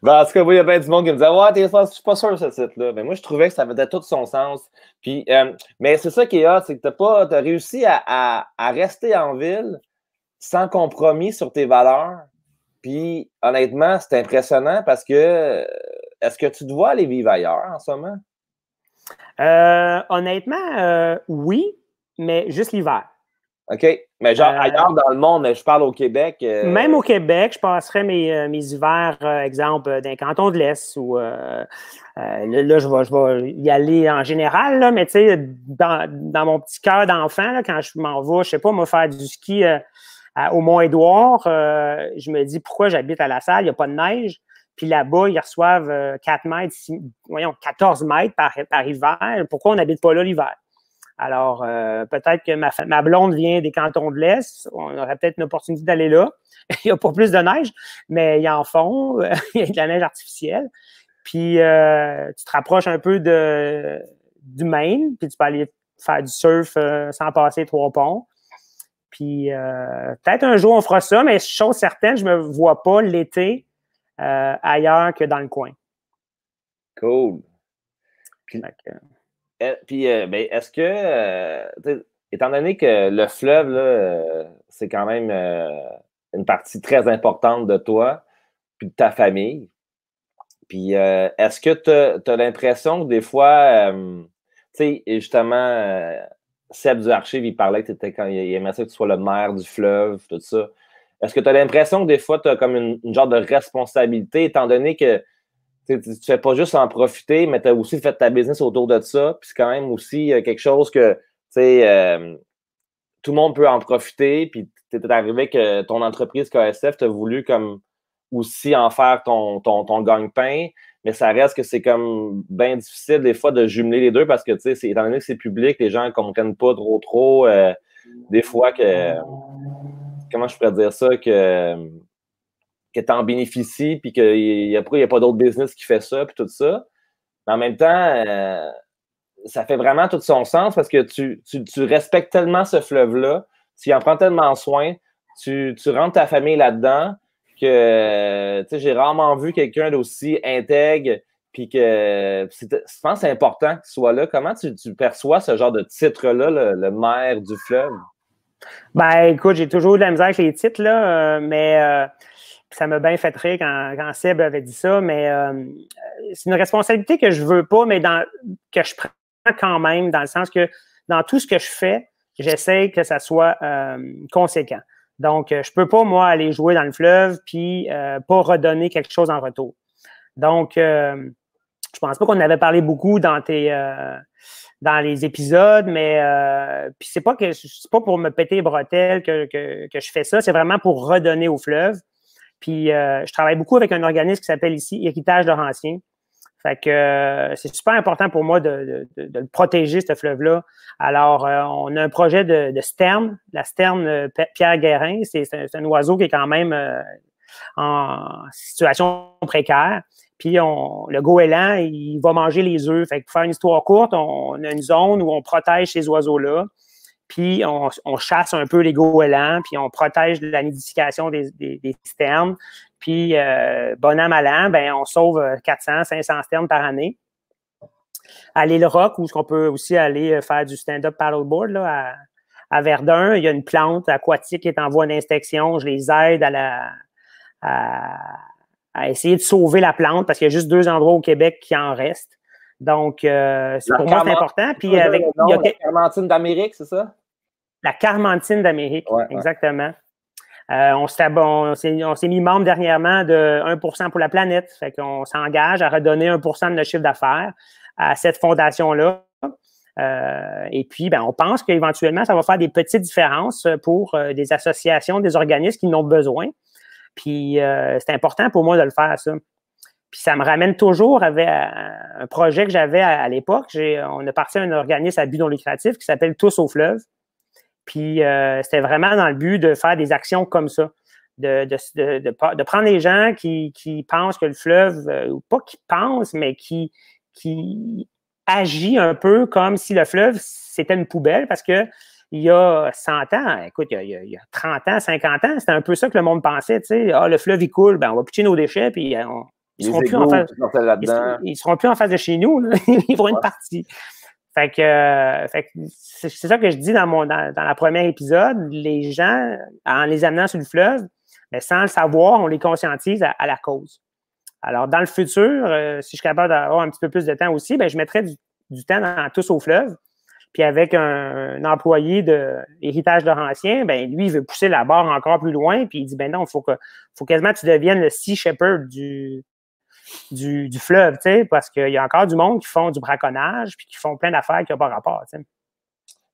Ben, en tout cas, il y a bien du monde qui me disait « Ouais, je suis pas sûr de ce site-là. » Mais moi, je trouvais que ça faisait tout son sens. Puis, mais c'est ça qui est hot, c'est que tu as réussi à rester en ville sans compromis sur tes valeurs. Puis, honnêtement, c'est impressionnant parce que est-ce que tu te vois aller vivre ailleurs en ce moment? Honnêtement, oui. Mais juste l'hiver. OK. Mais genre ailleurs dans le monde, mais je parle au Québec. Même au Québec, je passerais mes hivers, exemple, d'un canton de l'Est ou là, je vais y aller en général, là, mais tu sais, dans mon petit cœur d'enfant, là, quand je m'en vais, je sais pas, moi, faire du ski au Mont-Édouard, je me dis pourquoi j'habite à la salle, il n'y a pas de neige. Puis là-bas, ils reçoivent 14 mètres par hiver. Pourquoi on n'habite pas là l'hiver? Alors, peut-être que ma blonde vient des cantons de l'Est. On aurait peut-être une opportunité d'aller là. Il n'y a pas plus de neige, mais ils en font. Il y a de la neige artificielle. Puis, tu te rapproches un peu du Maine, puis tu peux aller faire du surf sans passer 3 ponts. Puis, peut-être un jour, on fera ça, mais chose certaine, je ne me vois pas l'été ailleurs que dans le coin. Cool. Puis, ben, est-ce que, étant donné que le fleuve, là, c'est quand même une partie très importante de toi puis de ta famille, puis est-ce que tu as l'impression que des fois, tu sais, justement, Seb du Archive, il parlait que quand il aimait ça que tu sois le maire du fleuve, tout ça. Est-ce que tu as l'impression que des fois, tu as comme une genre de responsabilité, étant donné que tu ne fais pas juste en profiter, mais tu as aussi fait ta business autour de ça. Puis c'est quand même aussi quelque chose que, tu sais, tout le monde peut en profiter, puis tu es arrivé que ton entreprise KSF, tu as voulu comme aussi en faire ton gagne-pain, mais ça reste que c'est comme bien difficile des fois de jumeler les deux parce que, tu sais, étant donné que c'est public, les gens ne comprennent pas trop des fois que, comment je pourrais dire ça, que tu en bénéficies, puis qu'il n'y a pas d'autre business qui fait ça, puis tout ça. Mais en même temps, ça fait vraiment tout son sens parce que tu respectes tellement ce fleuve-là, tu en prends tellement soin, tu rentres ta famille là-dedans que j'ai rarement vu quelqu'un d'aussi intègre puis que je pense que c'est important que tu sois là. Comment tu perçois ce genre de titre-là, le maire du fleuve? Ben, écoute, j'ai toujours eu de la misère avec les titres, là, mais ça m'a bien fait rire quand Seb avait dit ça, mais c'est une responsabilité que je veux pas, mais que je prends quand même, dans le sens que dans tout ce que je fais, j'essaie que ça soit conséquent. Donc, je peux pas, moi, aller jouer dans le fleuve puis pas redonner quelque chose en retour. Donc, je pense pas qu'on avait parlé beaucoup dans les épisodes, mais puis c'est pas pour me péter les bretelles que je fais ça, c'est vraiment pour redonner au fleuve. Puis je travaille beaucoup avec un organisme qui s'appelle ici Héritage Laurentien. Fait que c'est super important pour moi de le protéger, ce fleuve-là. Alors, on a un projet de sterne, la sterne Pierre Guérin. C'est un oiseau qui est quand même en situation précaire. Puis le goéland, il va manger les œufs. Fait que pour faire une histoire courte, on a une zone où on protège ces oiseaux-là. Puis on chasse un peu les goélands, puis on protège la nidification des sternes. Puis, bon an, mal an, ben, on sauve 400, 500 sternes par année. À l'île Rock, où on peut aussi aller faire du stand-up paddleboard là, à Verdun, il y a une plante aquatique qui est en voie d'inspection. Je les aide à essayer de sauver la plante parce qu'il y a juste 2 endroits au Québec qui en restent. Donc, pour moi, c'est important. Puis la Carmentine d'Amérique, c'est ça? La Carmentine d'Amérique, ouais, exactement. On s'est mis membre dernièrement de 1% pour la planète. Fait qu'on s'engage à redonner 1% de notre chiffre d'affaires à cette fondation-là. Et puis, ben, on pense qu'éventuellement, ça va faire des petites différences pour des associations, des organismes qui en ont besoin. Puis, c'est important pour moi de le faire, ça. Puis, ça me ramène toujours avec un projet que j'avais à l'époque. On a parti à un organisme à but non lucratif qui s'appelle Tous au fleuve. Puis, c'était vraiment dans le but de faire des actions comme ça, de prendre les gens qui pensent que le fleuve, ou pas qui pensent, mais qui agit un peu comme si le fleuve, c'était une poubelle, parce que il y a 100 ans, écoute, il y a 30 ans, 50 ans, c'était un peu ça que le monde pensait, tu sais, le fleuve, il coule, ben on va pitcher nos déchets, puis ils seront plus en face de chez nous, là. Ils vont une partie. Fait que c'est ça que je dis dans la première épisode. Les gens, en les amenant sur le fleuve, bien, sans le savoir, on les conscientise à la cause. Alors, dans le futur, si je suis capable d'avoir un petit peu plus de temps aussi, bien, je mettrai du temps dans Tous au fleuve. Puis avec un employé de Héritage Laurentien, bien, lui, il veut pousser la barre encore plus loin. Puis il dit, ben non, il faut quasiment que tu deviennes le Sea Shepherd du fleuve, tu sais, parce qu'il y a encore du monde qui font du braconnage puis qui font plein d'affaires qui n'ont pas rapport, tu sais.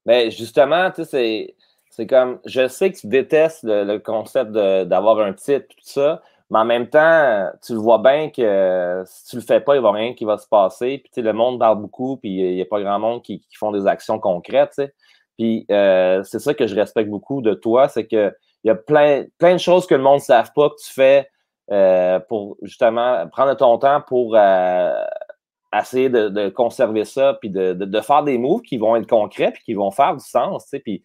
Bien, justement, tu sais, c'est comme, je sais que tu détestes le concept d'avoir un titre, tout ça, mais en même temps, tu le vois bien que si tu le fais pas, il va rien qui va se passer. Puis, tu sais, le monde parle beaucoup, puis il n'y a pas grand monde qui font des actions concrètes, tu sais. Puis, c'est ça que je respecte beaucoup de toi, c'est qu'il y a plein de choses que le monde ne savent pas que tu fais pour justement prendre ton temps pour essayer de conserver ça, puis de faire des moves qui vont être concrets, puis qui vont faire du sens, tu sais. Puis,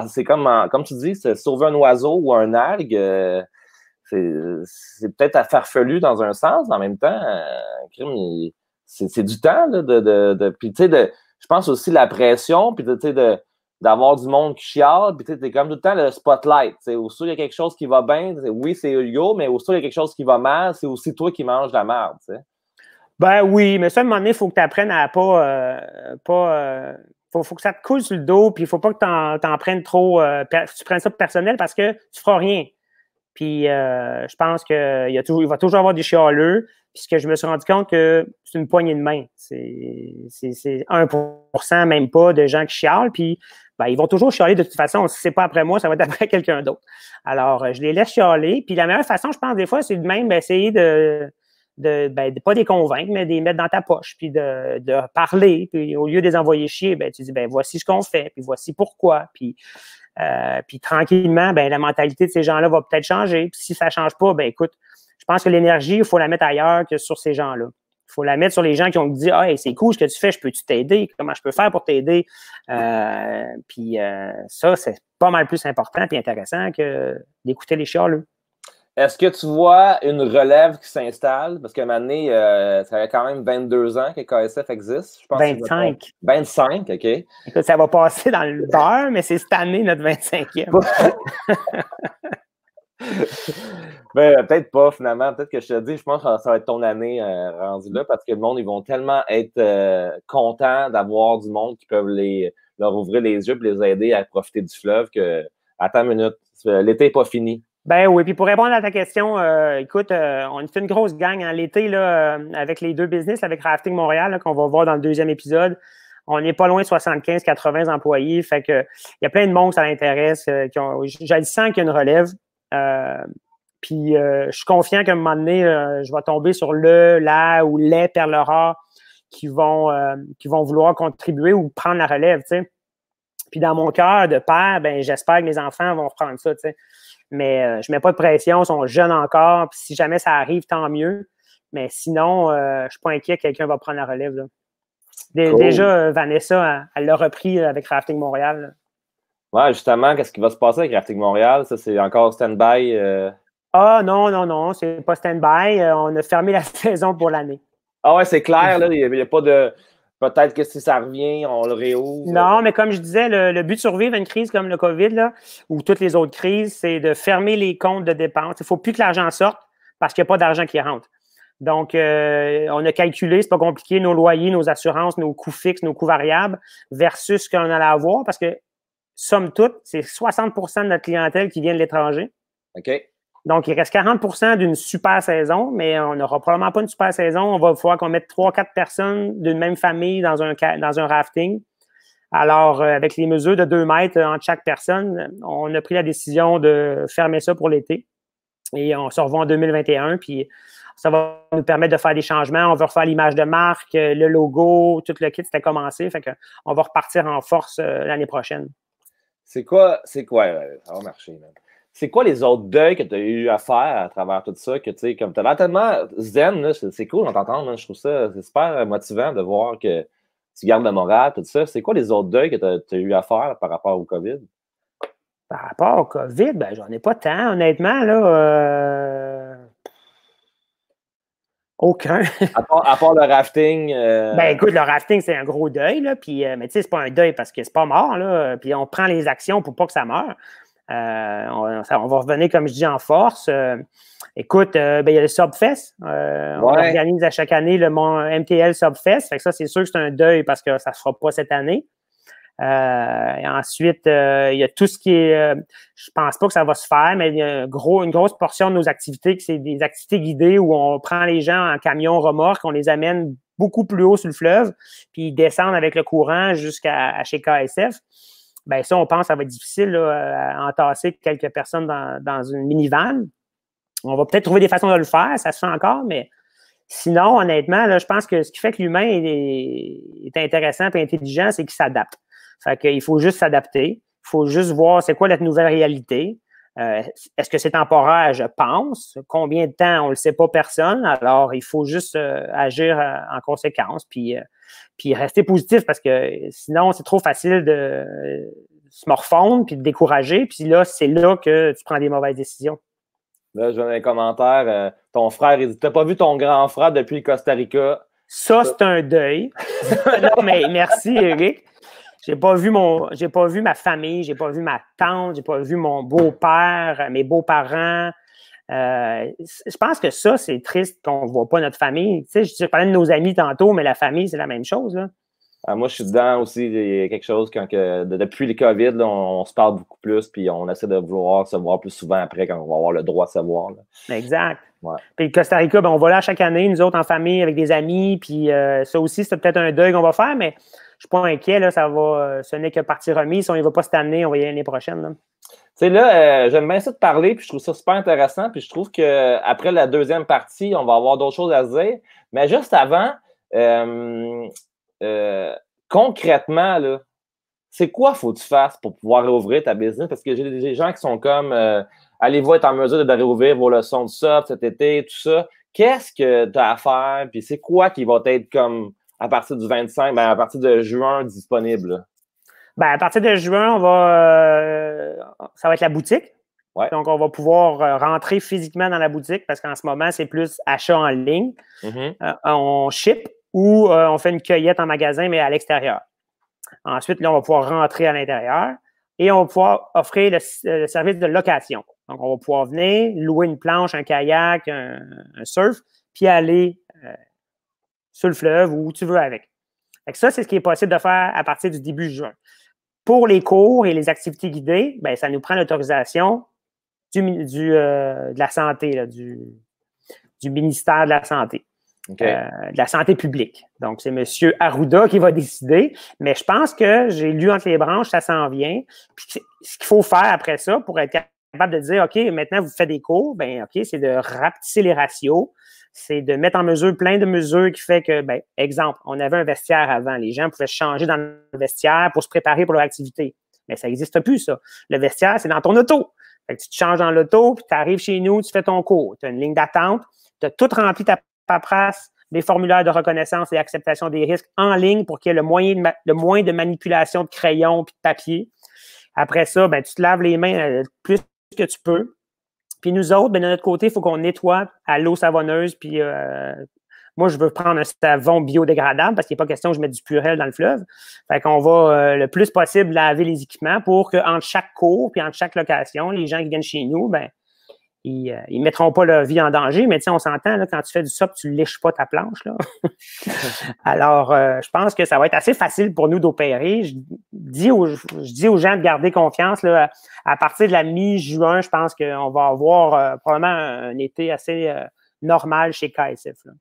c'est comme tu dis, sauver un oiseau ou un algue, c'est peut-être farfelu dans un sens, mais en même temps, c'est du temps, là, puis tu sais, je pense aussi la pression, puis tu sais, d'avoir du monde qui chiale, puis tu sais, t'es comme tout le temps le spotlight, tu sais, aussitôt il y a quelque chose qui va bien, oui, c'est Hugo, mais aussitôt il y a quelque chose qui va mal, c'est aussi toi qui manges la merde, tu sais. Ben oui, mais ça, à un moment donné, il faut que tu apprennes à faut que ça te coule sur le dos, puis il ne faut pas que t'en prennes trop, tu prennes ça personnel parce que tu ne feras rien. Puis je pense qu'il va toujours avoir des chialeux. Puis Puis ce que je me suis rendu compte que c'est une poignée de main. C'est 1%, même pas, de gens qui chialent. Puis ben, ils vont toujours chialer de toute façon. Si c'est pas après moi, ça va être après quelqu'un d'autre. Alors, je les laisse chialer. Puis la meilleure façon, je pense, des fois, c'est de même essayer de pas les convaincre, mais de les mettre dans ta poche, puis de parler. Puis au lieu de les envoyer chier, ben, tu dis, ben voici ce qu'on fait, puis voici pourquoi. Puis tranquillement, ben, la mentalité de ces gens-là va peut-être changer. Puis si ça ne change pas, ben écoute, je pense que l'énergie, il faut la mettre ailleurs que sur ces gens-là. Il faut la mettre sur les gens qui ont dit, ah, hey, c'est cool ce que tu fais, je peux-tu t'aider? Comment je peux faire pour t'aider? Ça, c'est pas mal plus important et intéressant que d'écouter les chialeux. Est-ce que tu vois une relève qui s'installe? Parce qu'à un moment donné, ça fait quand même 22 ans que KSF existe. Je pense 25. 25, OK. Écoute, ça va passer dans le beurre, mais c'est cette année notre 25e. Ben, peut-être pas, finalement. Peut-être que je te dis, je pense que ça va être ton année rendue là, parce que le monde, ils vont tellement être contents d'avoir du monde qui peuvent leur ouvrir les yeux et les aider à profiter du fleuve que, attends une minute, l'été n'est pas fini. Ben oui, puis pour répondre à ta question, écoute, on est une grosse gang en l'été là, avec les deux business, avec Rafting Montréal, là, qu'on va voir dans le deuxième épisode. On n'est pas loin de 75-80 employés. Fait que il y a plein de monde que ça l'intéresse. Je sens qu'il y a une relève. Puis je suis confiant qu'à un moment donné, je vais tomber sur la ou les perles rares qui vont vouloir contribuer ou prendre la relève, tu sais. Puis dans mon cœur de père, ben j'espère que mes enfants vont reprendre ça, tu sais. Mais je ne mets pas de pression, ils sont jeunes encore. Puis si jamais ça arrive, tant mieux. Mais sinon, je ne suis pas inquiet que quelqu'un va prendre la relève. Là. Cool. Déjà, Vanessa, elle l'a repris avec Rafting Montréal. Là. Ouais, justement, qu'est-ce qui va se passer avec Rafting Montréal? Ça, c'est encore stand-by? Ah non, c'est pas stand-by. On a fermé la saison pour l'année. Ah ouais, c'est clair, là. Il n'y a pas de... Peut-être que si ça revient, on le réouvre. Non, mais comme je disais, le but de survivre à une crise comme le COVID, là, ou toutes les autres crises, c'est de fermer les comptes de dépenses. Il ne faut plus que l'argent sorte parce qu'il n'y a pas d'argent qui rentre. Donc, on a calculé, c'est pas compliqué, nos loyers, nos assurances, nos coûts fixes, nos coûts variables versus ce qu'on allait avoir parce que, somme toute, c'est 60 % de notre clientèle qui vient de l'étranger. OK. Donc, il reste 40 % d'une super saison, mais on n'aura probablement pas une super saison. On va falloir qu'on mette 3-4 personnes d'une même famille dans un rafting. Alors, avec les mesures de 2 mètres entre chaque personne, on a pris la décision de fermer ça pour l'été. Et on se revoit en 2021, puis ça va nous permettre de faire des changements. On va refaire l'image de marque, le logo, tout le kit, c'était commencé. Fait qu'on va repartir en force l'année prochaine. C'est quoi? Ça va marcher, même. C'est quoi les autres deuils que tu as eu à faire à travers tout ça? Que tu sais, comme tu as l'air tellement zen, là, c'est cool de t'entendre. Je trouve ça c'est super motivant de voir que tu gardes le moral, tout ça. C'est quoi les autres deuils que tu as eu à faire par rapport au COVID? Par rapport au COVID, ben j'en ai pas tant, honnêtement, là. Aucun. à part le rafting. Ben écoute, le rafting, c'est un gros deuil, là. Puis, mais tu sais, c'est pas un deuil parce que c'est pas mort, là. Puis on prend les actions pour pas que ça meure. On va revenir, comme je dis, en force. Écoute, ben, il y a le Subfest. On organise à chaque année le MTL Subfest. Fait que ça, c'est sûr que c'est un deuil parce que ça ne se fera pas cette année. Et ensuite, il y a tout ce qui est... je pense pas que ça va se faire, mais il y a une grosse portion de nos activités qui c'est des activités guidées où on prend les gens en camion remorque, on les amène beaucoup plus haut sur le fleuve, puis ils descendent avec le courant jusqu'à chez KSF. Ben ça, on pense que ça va être difficile là, à entasser quelques personnes dans une minivan. On va peut-être trouver des façons de le faire, ça se fait encore, mais sinon, honnêtement, là, je pense que ce qui fait que l'humain est intéressant et intelligent, c'est qu'il s'adapte. Fait qu'il faut juste s'adapter. Il faut juste voir c'est quoi notre nouvelle réalité. Est-ce que c'est temporaire? Je pense. Combien de temps? On ne le sait pas personne. Alors, il faut juste agir en conséquence. Puis rester positif parce que sinon, c'est trop facile de se morfondre puis de décourager. Puis là, c'est là que tu prends des mauvaises décisions. Là, je vois dans les commentaires, ton frère, il dit, t'as pas vu ton grand frère depuis le Costa Rica? Ça, c'est un deuil. Non, mais merci, Eric. J'ai pas vu ma famille, j'ai pas vu ma tante, j'ai pas vu mon beau-père, mes beaux-parents. Je pense que ça, c'est triste qu'on ne voit pas notre famille. Tu sais, je parlais de nos amis tantôt, mais la famille, c'est la même chose, là. Moi, je suis dedans aussi. Il y a quelque chose depuis le COVID, là, on se parle beaucoup plus, puis on essaie de vouloir se voir plus souvent après quand on va avoir le droit de se voir. Là. Exact. Ouais. Puis Costa Rica, ben, on va là chaque année, nous autres en famille, avec des amis. Puis ça aussi, c'est peut-être un deuil qu'on va faire, mais je ne suis pas inquiet. Là, ce n'est que partie remise. Si on n'y va pas cette année, on va y aller l'année prochaine. Là. Tu sais, là, j'aime bien ça de parler, puis je trouve ça super intéressant. Puis je trouve qu'après la deuxième partie, on va avoir d'autres choses à se dire. Mais juste avant, concrètement, là, c'est quoi faut que tu fasses pour pouvoir réouvrir ta business? Parce que j'ai des gens qui sont comme allez-vous être en mesure de réouvrir vos leçons de soft cet été, tout ça. Qu'est-ce que tu as à faire? Puis c'est quoi qui va être comme à partir du 25, à partir de juin disponible? Ben, à partir de juin, ça va être la boutique. Ouais. Donc, on va pouvoir rentrer physiquement dans la boutique parce qu'en ce moment, c'est plus achat en ligne. Mm-hmm. On ship ou on fait une cueillette en magasin, mais à l'extérieur. Ensuite, là, on va pouvoir rentrer à l'intérieur et on va pouvoir offrir le service de location. Donc, on va pouvoir venir, louer une planche, un kayak, un surf, puis aller sur le fleuve ou où tu veux avec. Fait que ça, c'est ce qui est possible de faire à partir du début juin. Pour les cours et les activités guidées, bien, ça nous prend l'autorisation de la santé, là, du ministère de la Santé. Okay. De la santé publique. Donc, c'est M. Arruda qui va décider, mais je pense que j'ai lu entre les branches, ça s'en vient. Puis, ce qu'il faut faire après ça pour être capable de dire, OK, maintenant, vous faites des cours, bien, OK, c'est de rapetisser les ratios, c'est de mettre en mesure plein de mesures qui fait que, bien, exemple, on avait un vestiaire avant, les gens pouvaient changer dans le vestiaire pour se préparer pour leur activité. Mais ça n'existe plus, ça. Le vestiaire, c'est dans ton auto. Fait que tu te changes dans l'auto, puis tu arrives chez nous, tu fais ton cours. Tu as une ligne d'attente, tu as tout rempli ta paperasse, des formulaires de reconnaissance et acceptation des risques en ligne pour qu'il y ait le moins de manipulation de crayon et de papier. Après ça, ben, tu te laves les mains plus que tu peux. Puis nous autres, ben, de notre côté, il faut qu'on nettoie à l'eau savonneuse. Puis moi, je veux prendre un savon biodégradable parce qu'il n'est pas question que je mette du Purell dans le fleuve. Fait qu'on va le plus possible laver les équipements pour qu'entre chaque cours puis entre chaque location, les gens qui viennent chez nous, ben, ils ne mettront pas leur vie en danger, mais on s'entend, là, quand tu fais du SOP, tu ne lèches pas ta planche. Là. Alors, je pense que ça va être assez facile pour nous d'opérer. Je dis aux gens de garder confiance. Là, à partir de la mi-juin, je pense qu'on va avoir probablement un été assez normal chez KSF. Là.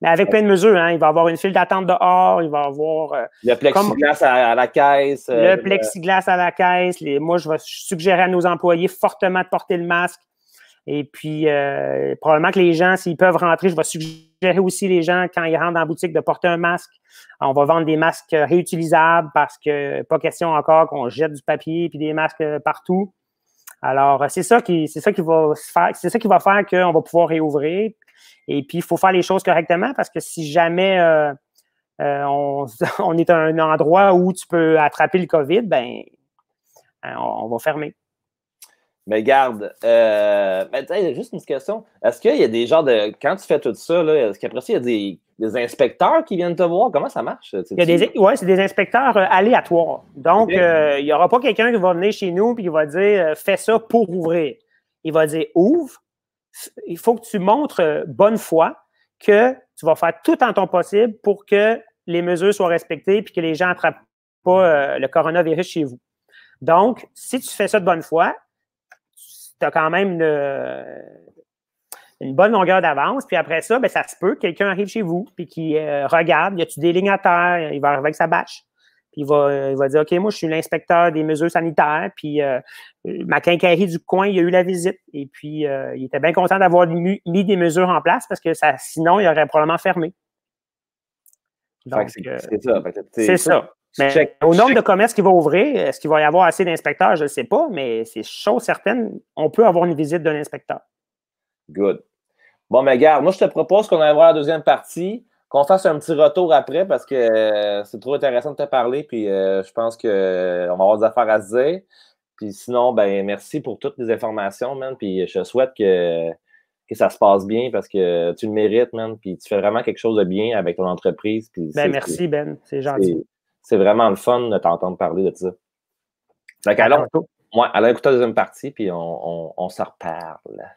Mais avec plein de mesures. Hein, il va y avoir une file d'attente dehors, il va y avoir... le plexiglas à la caisse. Le plexiglas à la caisse. Moi, je vais suggérer à nos employés fortement de porter le masque. Et puis, probablement que les gens, s'ils peuvent rentrer, je vais suggérer aussi les gens, quand ils rentrent dans la boutique, de porter un masque. On va vendre des masques réutilisables parce que pas question encore qu'on jette du papier puis des masques partout. Alors, c'est ça qui va faire, c'est ça qui va faire qu'on va pouvoir réouvrir. Et puis, il faut faire les choses correctement parce que si jamais on est à un endroit où tu peux attraper le COVID, ben on va fermer. Mais garde, juste une question. Est-ce qu'il y a des genres de. Quand tu fais tout ça, là, est-ce qu'après ça, il y a des inspecteurs qui viennent te voir? Comment ça marche? Oui, c'est des inspecteurs aléatoires. Donc, il n'y aura pas quelqu'un qui va venir chez nous et qui va dire fais ça pour ouvrir. Il va dire ouvre. Il faut que tu montres bonne foi que tu vas faire tout en ton possible pour que les mesures soient respectées et que les gens n'attrapent pas le coronavirus chez vous. Donc, si tu fais ça de bonne foi, tu as quand même une bonne longueur d'avance. Puis après ça, ben, ça se peut que quelqu'un arrive chez vous puis qui regarde, y a-tu des lignes à terre? Il va arriver avec sa bâche. Puis il va dire, OK, moi, je suis l'inspecteur des mesures sanitaires. Puis ma quincaillerie du coin, il y a eu la visite. Et puis, il était bien content d'avoir mis des mesures en place parce que sinon, il aurait probablement fermé. Donc, c'est ça. C'est ça. Mais au nombre de commerces qui va ouvrir, est-ce qu'il va y avoir assez d'inspecteurs? Je ne sais pas, mais c'est chose certaine, on peut avoir une visite d'un inspecteur. Good. Bon, mais regarde, moi, je te propose qu'on aille voir la deuxième partie, qu'on fasse un petit retour après parce que c'est trop intéressant de te parler, puis je pense qu'on va avoir des affaires à se dire. Puis sinon, ben merci pour toutes les informations, man, puis je souhaite que ça se passe bien parce que tu le mérites, man, puis tu fais vraiment quelque chose de bien avec ton entreprise. Puis merci, Ben, c'est gentil. C'est vraiment le fun de t'entendre parler de ça. Fait qu'allons écouter la deuxième partie, puis on s'en reparle.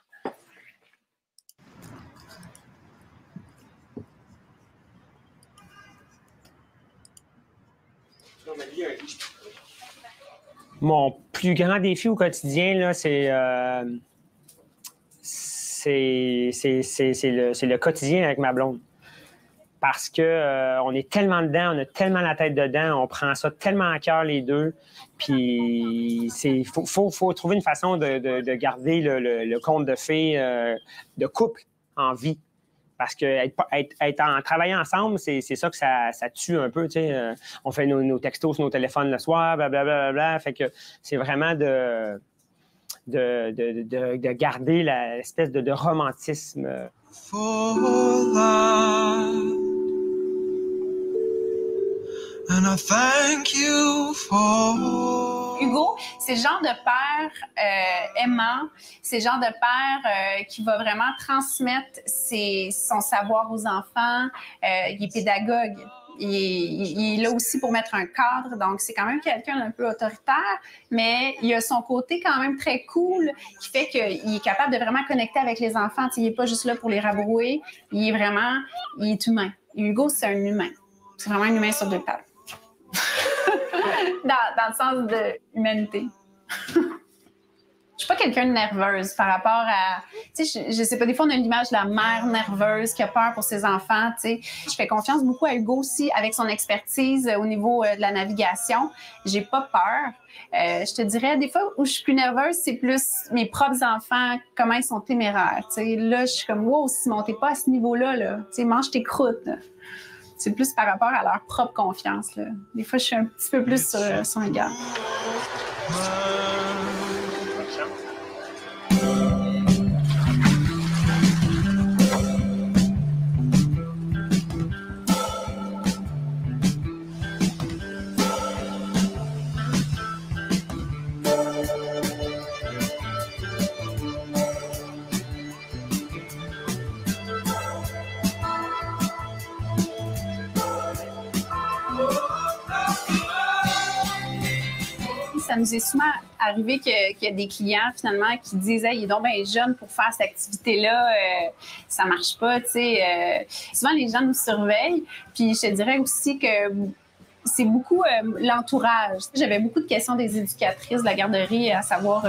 Mon plus grand défi au quotidien, là, c'est le quotidien avec ma blonde. Parce que on est tellement dedans, on a tellement la tête dedans, on prend ça tellement à cœur les deux. Puis faut trouver une façon de garder le conte de fées de couple en vie. Parce que être en travaillant ensemble, c'est ça que ça tue un peu. Tu sais. On fait nos textos sur nos téléphones le soir, blablabla. Fait que c'est vraiment de garder l'espèce de romantisme. And I thank you for... Hugo, c'est le genre de père aimant, c'est le genre de père qui va vraiment transmettre son savoir aux enfants. Il est pédagogue. Il est là aussi pour mettre un cadre, donc c'est quand même quelqu'un d'un peu autoritaire, mais il a son côté quand même très cool qui fait qu'il est capable de vraiment connecter avec les enfants. Il n'est pas juste là pour les rabrouer, il est humain. Hugo, c'est un humain. C'est vraiment un humain sur deux pattes. dans le sens de humanité. Je suis pas quelqu'un de nerveuse par rapport à... Tu sais, je sais pas, des fois, on a l'image de la mère nerveuse qui a peur pour ses enfants, tu sais. Je fais confiance beaucoup à Hugo aussi, avec son expertise au niveau de la navigation. J'ai pas peur. Je te dirais, des fois, où je suis plus nerveuse, c'est plus mes propres enfants, comment ils sont téméraires, tu sais. Là, je suis comme, wow, Simon, t'es pas à ce niveau-là, là. Tu sais, mange tes croûtes, là. C'est plus par rapport à leur propre confiance, là. Des fois, je suis un petit peu plus sur un gars. Ça nous est souvent arrivé qu'il y a des clients, finalement, qui disent hey, « il est donc bien jeune pour faire cette activité-là, ça marche pas. » Souvent, les gens nous surveillent. Puis, je te dirais aussi que c'est beaucoup l'entourage. J'avais beaucoup de questions des éducatrices de la garderie à savoir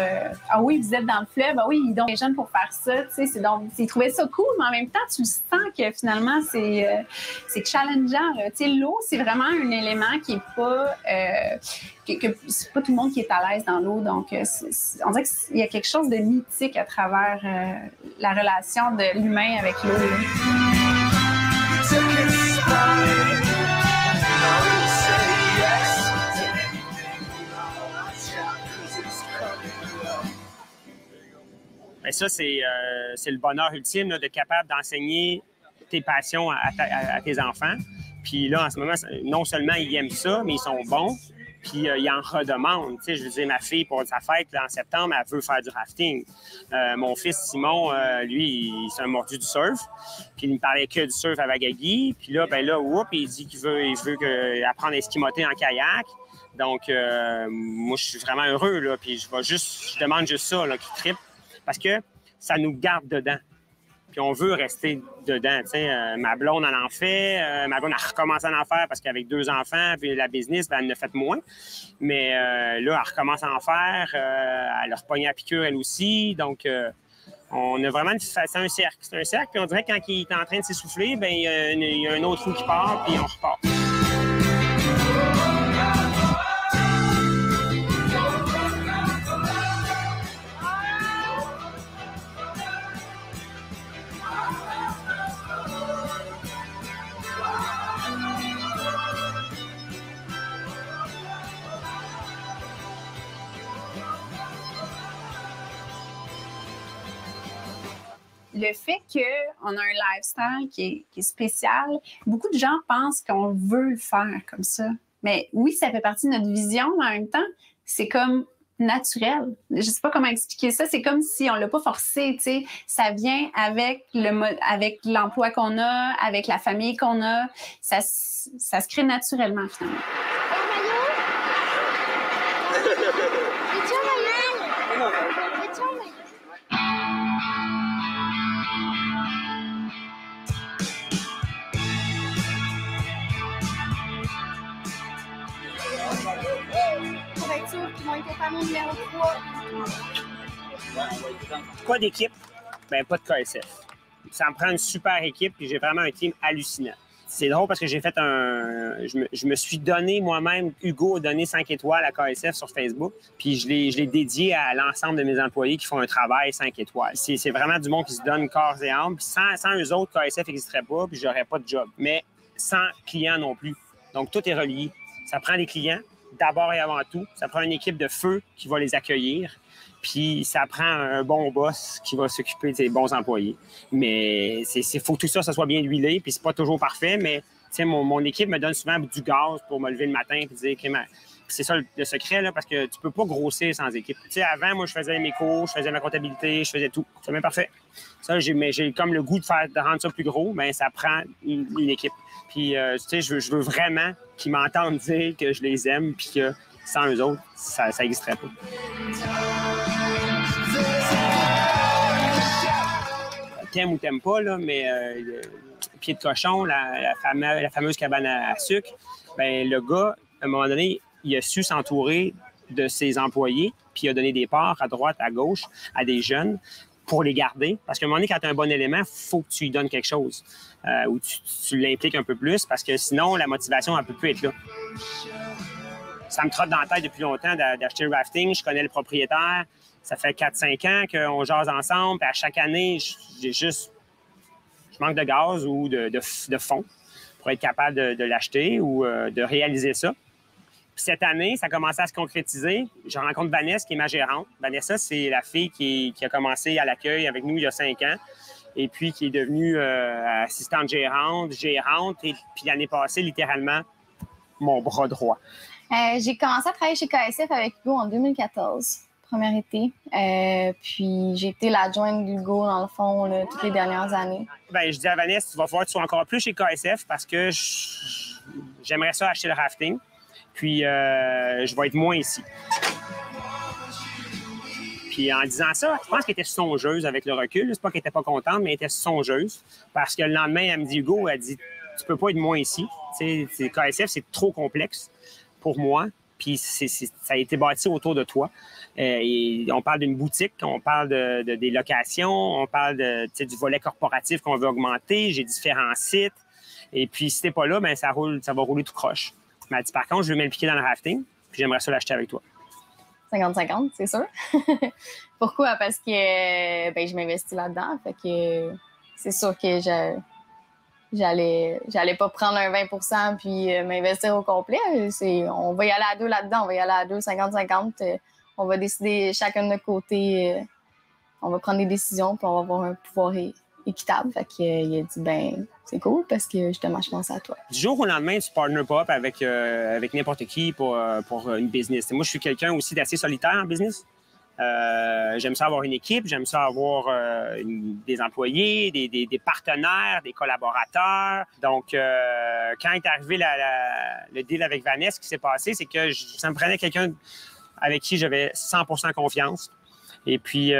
ah oui, vous êtes dans le fleuve, ah oui, donc les jeunes pour faire ça, tu sais, ils trouvaient ça cool, mais en même temps, tu sens que finalement, c'est challengeant. Tu sais, l'eau, c'est vraiment un élément qui est pas que c'est pas tout le monde qui est à l'aise dans l'eau. Donc, on dirait qu'il y a quelque chose de mythique à travers la relation de l'humain avec l'eau. Et ça, c'est le bonheur ultime là, d'être capable d'enseigner tes passions à tes enfants. Puis là, en ce moment, non seulement ils aiment ça, mais ils sont bons, puis ils en redemandent. Tu sais, je veux dire, ma fille, pour sa fête, là, en septembre, elle veut faire du rafting. Mon fils, Simon, lui, il s'est un mordu du surf. Puis il ne parlait que du surf à Wagagi. Puis là, il dit qu'il veut apprendre à esquimoter en kayak. Donc, moi, je suis vraiment heureux, là. Puis je demande juste ça, là, qu'il trippe. Parce que ça nous garde dedans. Puis on veut rester dedans. Tu sais, ma blonde en fait. Ma blonde a recommencé à en faire parce qu'avec 2 enfants, puis la business, elle en a fait moins. Mais là, elle recommence à en faire. Elle a repogné à piqûre, elle aussi. Donc, on a vraiment c'est un cercle. C'est un cercle. Puis on dirait que quand il est en train de s'essouffler, bien, il y a un autre trou qui part, puis on repart. Le fait qu'on a un lifestyle qui est spécial, beaucoup de gens pensent qu'on veut le faire comme ça. Mais oui, ça fait partie de notre vision, mais en même temps, c'est comme naturel. Je ne sais pas comment expliquer ça. C'est comme si on ne l'a pas forcé, tu sais. Ça vient avec l'emploi qu'on a, avec la famille qu'on a. Ça se crée naturellement, finalement. avec le panneau numéro 3. Pas d'équipe, ben pas de KSF. Ça me prend une super équipe, puis j'ai vraiment un team hallucinant. C'est drôle parce que j'ai fait je me suis donné moi-même, Hugo a donné 5 étoiles à KSF sur Facebook, puis je l'ai dédié à l'ensemble de mes employés qui font un travail 5 étoiles. C'est vraiment du monde qui se donne corps et âme, puis sans eux autres, KSF n'existerait pas, puis j'aurais pas de job. Mais sans clients non plus. Donc, tout est relié. Ça prend des clients, d'abord et avant tout. Ça prend une équipe de feu qui va les accueillir. Puis ça prend un bon boss qui va s'occuper de ses bons employés. Mais il faut que tout ça soit bien huilé, puis c'est pas toujours parfait, mais mon équipe me donne souvent du gaz pour me lever le matin et dire OK, c'est ça le secret, là, parce que tu peux pas grossir sans équipe. Avant, moi, je faisais mes cours, je faisais ma comptabilité, je faisais tout. C'est bien parfait. Ça, j'ai comme le goût de rendre ça plus gros, mais ça prend une équipe. Puis, je veux vraiment qu'ils m'entendent dire que je les aime, puis que sans eux autres, ça n'existerait pas. T'aimes ou t'aimes pas, là, mais Pied de cochon, la fameuse cabane à sucre, ben le gars, à un moment donné, il a su s'entourer de ses employés, puis il a donné des parts à droite, à gauche, à des jeunes pour les garder. Parce qu'à un moment donné, quand tu as un bon élément, il faut que tu lui donnes quelque chose, ou tu l'impliques un peu plus, parce que sinon, la motivation, elle ne peut plus être là. Ça me trotte dans la tête depuis longtemps d'acheter le rafting. Je connais le propriétaire. Ça fait 4-5 ans qu'on jase ensemble. Puis à chaque année, je manque de gaz ou de fonds pour être capable de l'acheter ou de réaliser ça. Puis cette année, ça a commencé à se concrétiser. Je rencontre Vanessa, qui est ma gérante. Vanessa, c'est la fille qui a commencé à l'accueil avec nous il y a 5 ans et puis qui est devenue assistante gérante, et puis l'année passée, littéralement, mon bras droit. J'ai commencé à travailler chez KSF avec Hugo en 2014, premier été. Puis j'ai été l'adjointe d'Hugo, dans le fond, là, toutes les dernières années. Ben, je dis à Vanessa, tu vas falloir que tu sois encore plus chez KSF parce que j'aimerais ça acheter le rafting. Puis je vais être moins ici. Puis en disant ça, je pense qu'elle était songeuse avec le recul. C'est pas qu'elle était pas contente, mais elle était songeuse. Parce que le lendemain, elle me dit, Hugo, elle dit, tu peux pas être moins ici. Tu sais, KSF, c'est trop complexe pour moi, puis ça a été bâti autour de toi. Et on parle d'une boutique, on parle des locations, on parle du volet corporatif qu'on veut augmenter, j'ai différents sites. Et puis, si t'es pas là, ben ça va rouler tout croche. Elle m'a dit, par contre, je veux m'impliquer dans le rafting, puis j'aimerais ça l'acheter avec toi. 50-50, c'est sûr. Pourquoi? Parce que je m'investis là-dedans. Fait que c'est sûr que j'allais pas prendre un 20% puis m'investir au complet. On va y aller à deux là-dedans. On va y aller à deux, 50-50. On va décider chacun de notre côté. On va prendre des décisions puis on va avoir un pouvoir équitable. Fait qu'il a dit, c'est cool parce que justement, je pense à toi. Du jour au lendemain, tu partner pas up avec n'importe qui pour une business. Moi, je suis quelqu'un aussi d'assez solitaire en business. J'aime ça avoir une équipe, j'aime ça avoir des employés, des partenaires, des collaborateurs. Donc, quand est arrivé le deal avec Vanessa, ce qui s'est passé, c'est que ça me prenait quelqu'un avec qui j'avais 100% confiance. Et puis,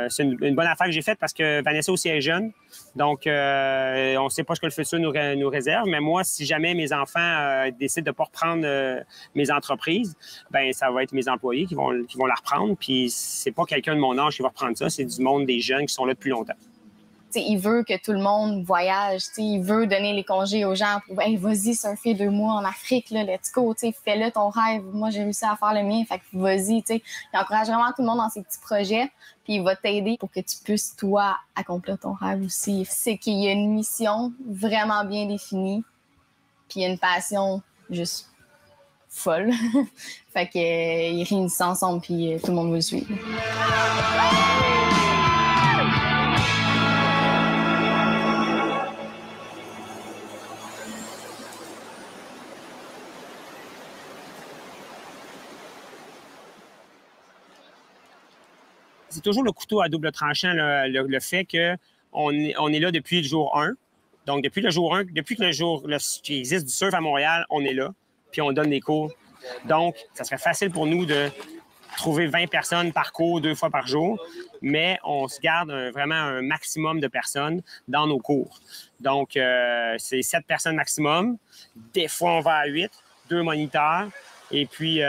c'est une bonne affaire que j'ai faite parce que Vanessa aussi est jeune. Donc, on ne sait pas ce que le futur nous réserve. Mais moi, si jamais mes enfants décident de ne pas reprendre mes entreprises, ça va être mes employés qui vont la reprendre. Puis, c'est pas quelqu'un de mon âge qui va reprendre ça. C'est du monde des jeunes qui sont là depuis longtemps. T'sais, il veut que tout le monde voyage. Il veut donner les congés aux gens pour vas-y, surfer 2 mois en Afrique, là, let's go, fais-le ton rêve. Moi, j'ai réussi à faire le mien, fait que vas-y. Il encourage vraiment tout le monde dans ses petits projets, puis il va t'aider pour que tu puisses, toi, accomplir ton rêve aussi. C'est qu'il y a une mission vraiment bien définie, puis il y a une passion juste folle. Fait qu'ils réunissent ensemble, puis tout le monde veut le suivre. C'est toujours le couteau à double tranchant, le fait qu'on est là depuis le jour 1. Donc, depuis le jour 1, depuis que le jour qui existe du surf à Montréal, on est là, puis on donne des cours. Donc, ça serait facile pour nous de trouver 20 personnes par cours 2 fois par jour, mais on se garde vraiment un maximum de personnes dans nos cours. Donc, c'est 7 personnes maximum. Des fois, on va à 8, 2 moniteurs. Et puis,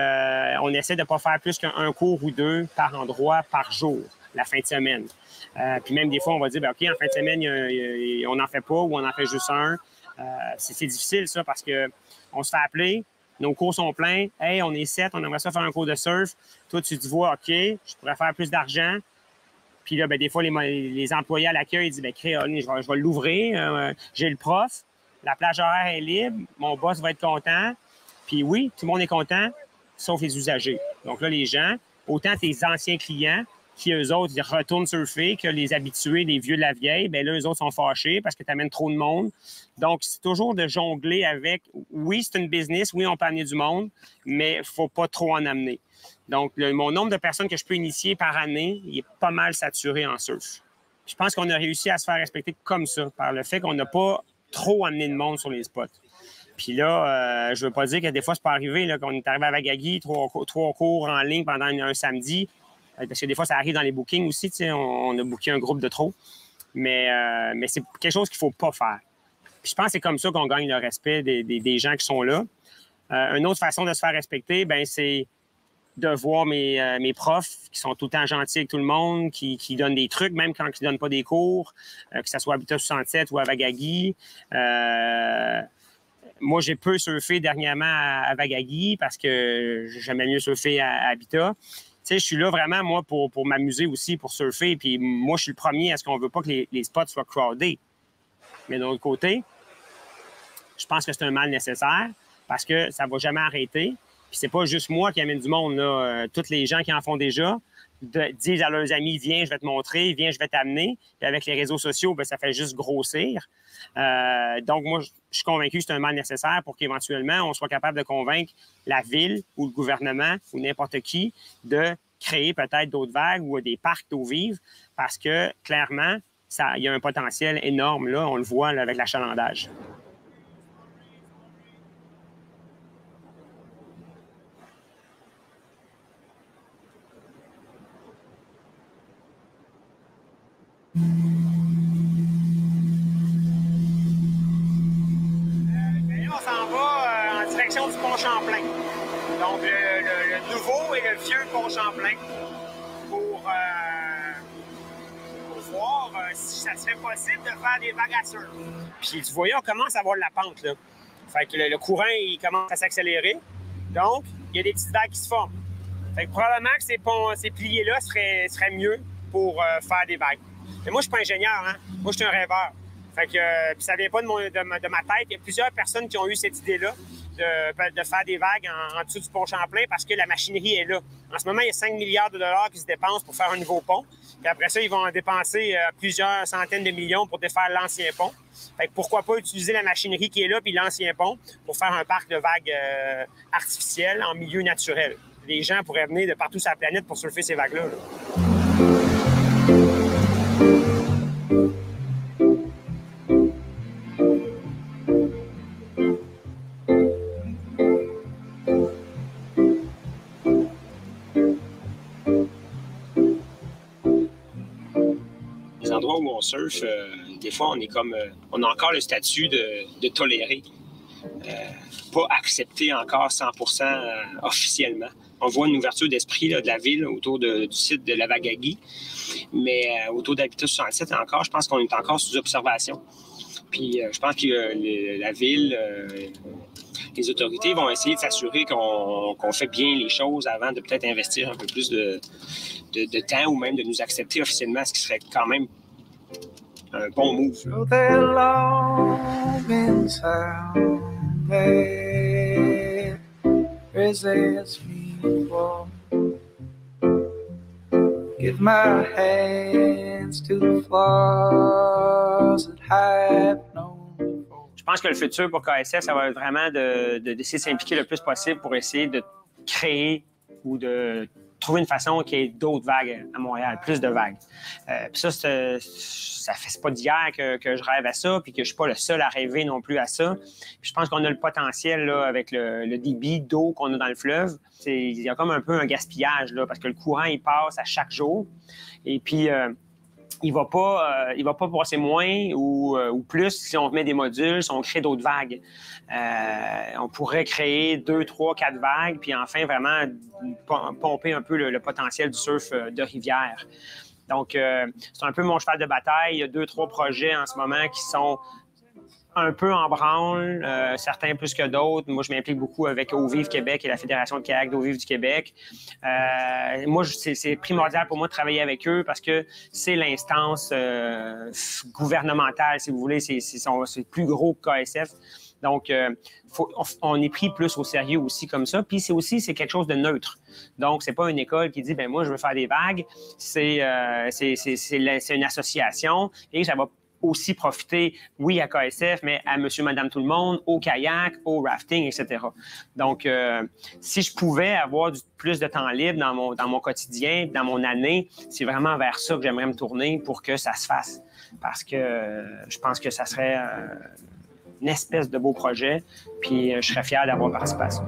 on essaie de ne pas faire plus qu'un cours ou 2 par endroit, par jour, la fin de semaine. Puis même des fois, on va dire, bien, OK, en fin de semaine, on n'en fait pas ou on en fait juste un. C'est difficile, ça, parce qu'on se fait appeler, nos cours sont pleins. Hey, on est 7, on aimerait ça faire un cours de surf. Toi, tu te vois, OK, je pourrais faire plus d'argent. Puis là, ben, des fois, les employés à l'accueil disent, bien, je vais l'ouvrir. J'ai le prof, la plage horaire est libre, mon boss va être content. Puis oui, tout le monde est content, sauf les usagers. Donc là, les gens, autant tes anciens clients, qui, eux autres, ils retournent surfer, que les habitués, les vieux de la vieille, bien là, eux autres sont fâchés parce que tu amènes trop de monde. Donc, c'est toujours de jongler avec, oui, c'est une business, oui, on peut amener du monde, mais il ne faut pas trop en amener. Donc, mon nombre de personnes que je peux initier par année, il est pas mal saturé en surf. Je pense qu'on a réussi à se faire respecter comme ça, par le fait qu'on n'a pas trop amené de monde sur les spots. Puis là, je veux pas dire que des fois, c'est pas arrivé là, qu'on est arrivé à Wagagi, trois cours en ligne pendant un samedi. Parce que des fois, ça arrive dans les bookings aussi. On a booké un groupe de trop. Mais c'est quelque chose qu'il ne faut pas faire. Puis je pense que c'est comme ça qu'on gagne le respect des gens qui sont là. Une autre façon de se faire respecter, ben c'est de voir mes profs qui sont tout le temps gentils avec tout le monde, qui donnent des trucs, même quand ils ne donnent pas des cours, que ce soit à Habitat 67 ou à Wagagi. Moi, j'ai peu surfé dernièrement à Wagagi parce que j'aimais mieux surfer à Habitat. Tu sais, je suis là vraiment, moi, pour m'amuser aussi, pour surfer. Puis moi, je suis le premier à ce qu'on ne veut pas que les spots soient crowded. Mais d'un autre côté, je pense que c'est un mal nécessaire parce que ça ne va jamais arrêter. Puis c'est pas juste moi qui amène du monde, là. Tous les gens qui en font déjà disent à leurs amis, viens, je vais te montrer, viens, je vais t'amener. Puis avec les réseaux sociaux, bien, ça fait juste grossir. Donc, moi, je suis convaincu que c'est un mal nécessaire pour qu'éventuellement, on soit capable de convaincre la ville ou le gouvernement ou n'importe qui de créer peut-être d'autres vagues ou des parcs d'eau vive parce que, clairement, il y a un potentiel énorme, là, on le voit là, avec l'achalandage. On s'en va en direction du pont Champlain. Donc, le nouveau et le vieux pont Champlain pour voir si ça serait possible de faire des vagues à surf. Puis, tu vois, on commence à voir de la pente, là. Fait que le courant, il commence à s'accélérer. Donc, il y a des petites vagues qui se forment. Fait que probablement que ces piliers-là seraient mieux pour faire des vagues. Mais moi, je suis pas ingénieur, hein? Moi, je suis un rêveur. Fait que, puis ça vient pas de ma tête. Il y a plusieurs personnes qui ont eu cette idée-là de faire des vagues en dessous du pont Champlain parce que la machinerie est là. En ce moment, il y a 5 milliards de dollars qui se dépensent pour faire un nouveau pont. Puis après ça, ils vont en dépenser plusieurs centaines de millions pour défaire l'ancien pont. Fait que pourquoi pas utiliser la machinerie qui est là puis l'ancien pont pour faire un parc de vagues artificielles en milieu naturel. Les gens pourraient venir de partout sur la planète pour surfer ces vagues-là. Là. Les endroits où on surfe, des fois, on a encore le statut de tolérer. Pas accepté encore 100% officiellement. On voit une ouverture d'esprit là, de la ville autour du site de la Wagagi, mais autour d'Habitat 67 encore, je pense qu'on est encore sous observation. Puis je pense que la ville, les autorités vont essayer de s'assurer qu'on fait bien les choses avant de peut-être investir un peu plus de temps ou même de nous accepter officiellement, ce qui serait quand même un bon move. So give my hands to the flaws that have known before. Je pense que le futur pour KSF, ça va être vraiment d'essayer de s'impliquer le plus possible pour essayer de créer ou de trouver une façon qu'il y ait d'autres vagues à Montréal, plus de vagues. Puis ça, c'est pas d'hier que je rêve à ça, puis que je suis pas le seul à rêver non plus à ça. Puis je pense qu'on a le potentiel là, avec le débit d'eau qu'on a dans le fleuve. Il y a comme un peu un gaspillage, là, parce que le courant, il passe à chaque jour. Et puis, il va pas passer moins ou plus si on met des modules, si on crée d'autres vagues. On pourrait créer 2, 3, 4 vagues, puis enfin vraiment pomper un peu le potentiel du surf de rivière. Donc, c'est un peu mon cheval de bataille. Il y a 2, 3 projets en ce moment qui sont un peu en branle, certains plus que d'autres. Moi, je m'implique beaucoup avec Eau Vive Québec et la Fédération de kayak d'eau vive du Québec. Moi, c'est primordial pour moi de travailler avec eux parce que c'est l'instance gouvernementale, si vous voulez. C'est plus gros que KSF. Donc, on est pris plus au sérieux aussi comme ça. Puis c'est quelque chose de neutre. Donc, c'est pas une école qui dit, ben moi, je veux faire des vagues. C'est une association et ça va aussi profiter, oui, à KSF, mais à monsieur, madame, tout le monde, au kayak, au rafting, etc. Donc, si je pouvais avoir plus de temps libre dans mon quotidien, dans mon année, c'est vraiment vers ça que j'aimerais me tourner pour que ça se fasse. Parce que je pense que ça serait une espèce de beau projet, puis je serais fier d'avoir participé à ça.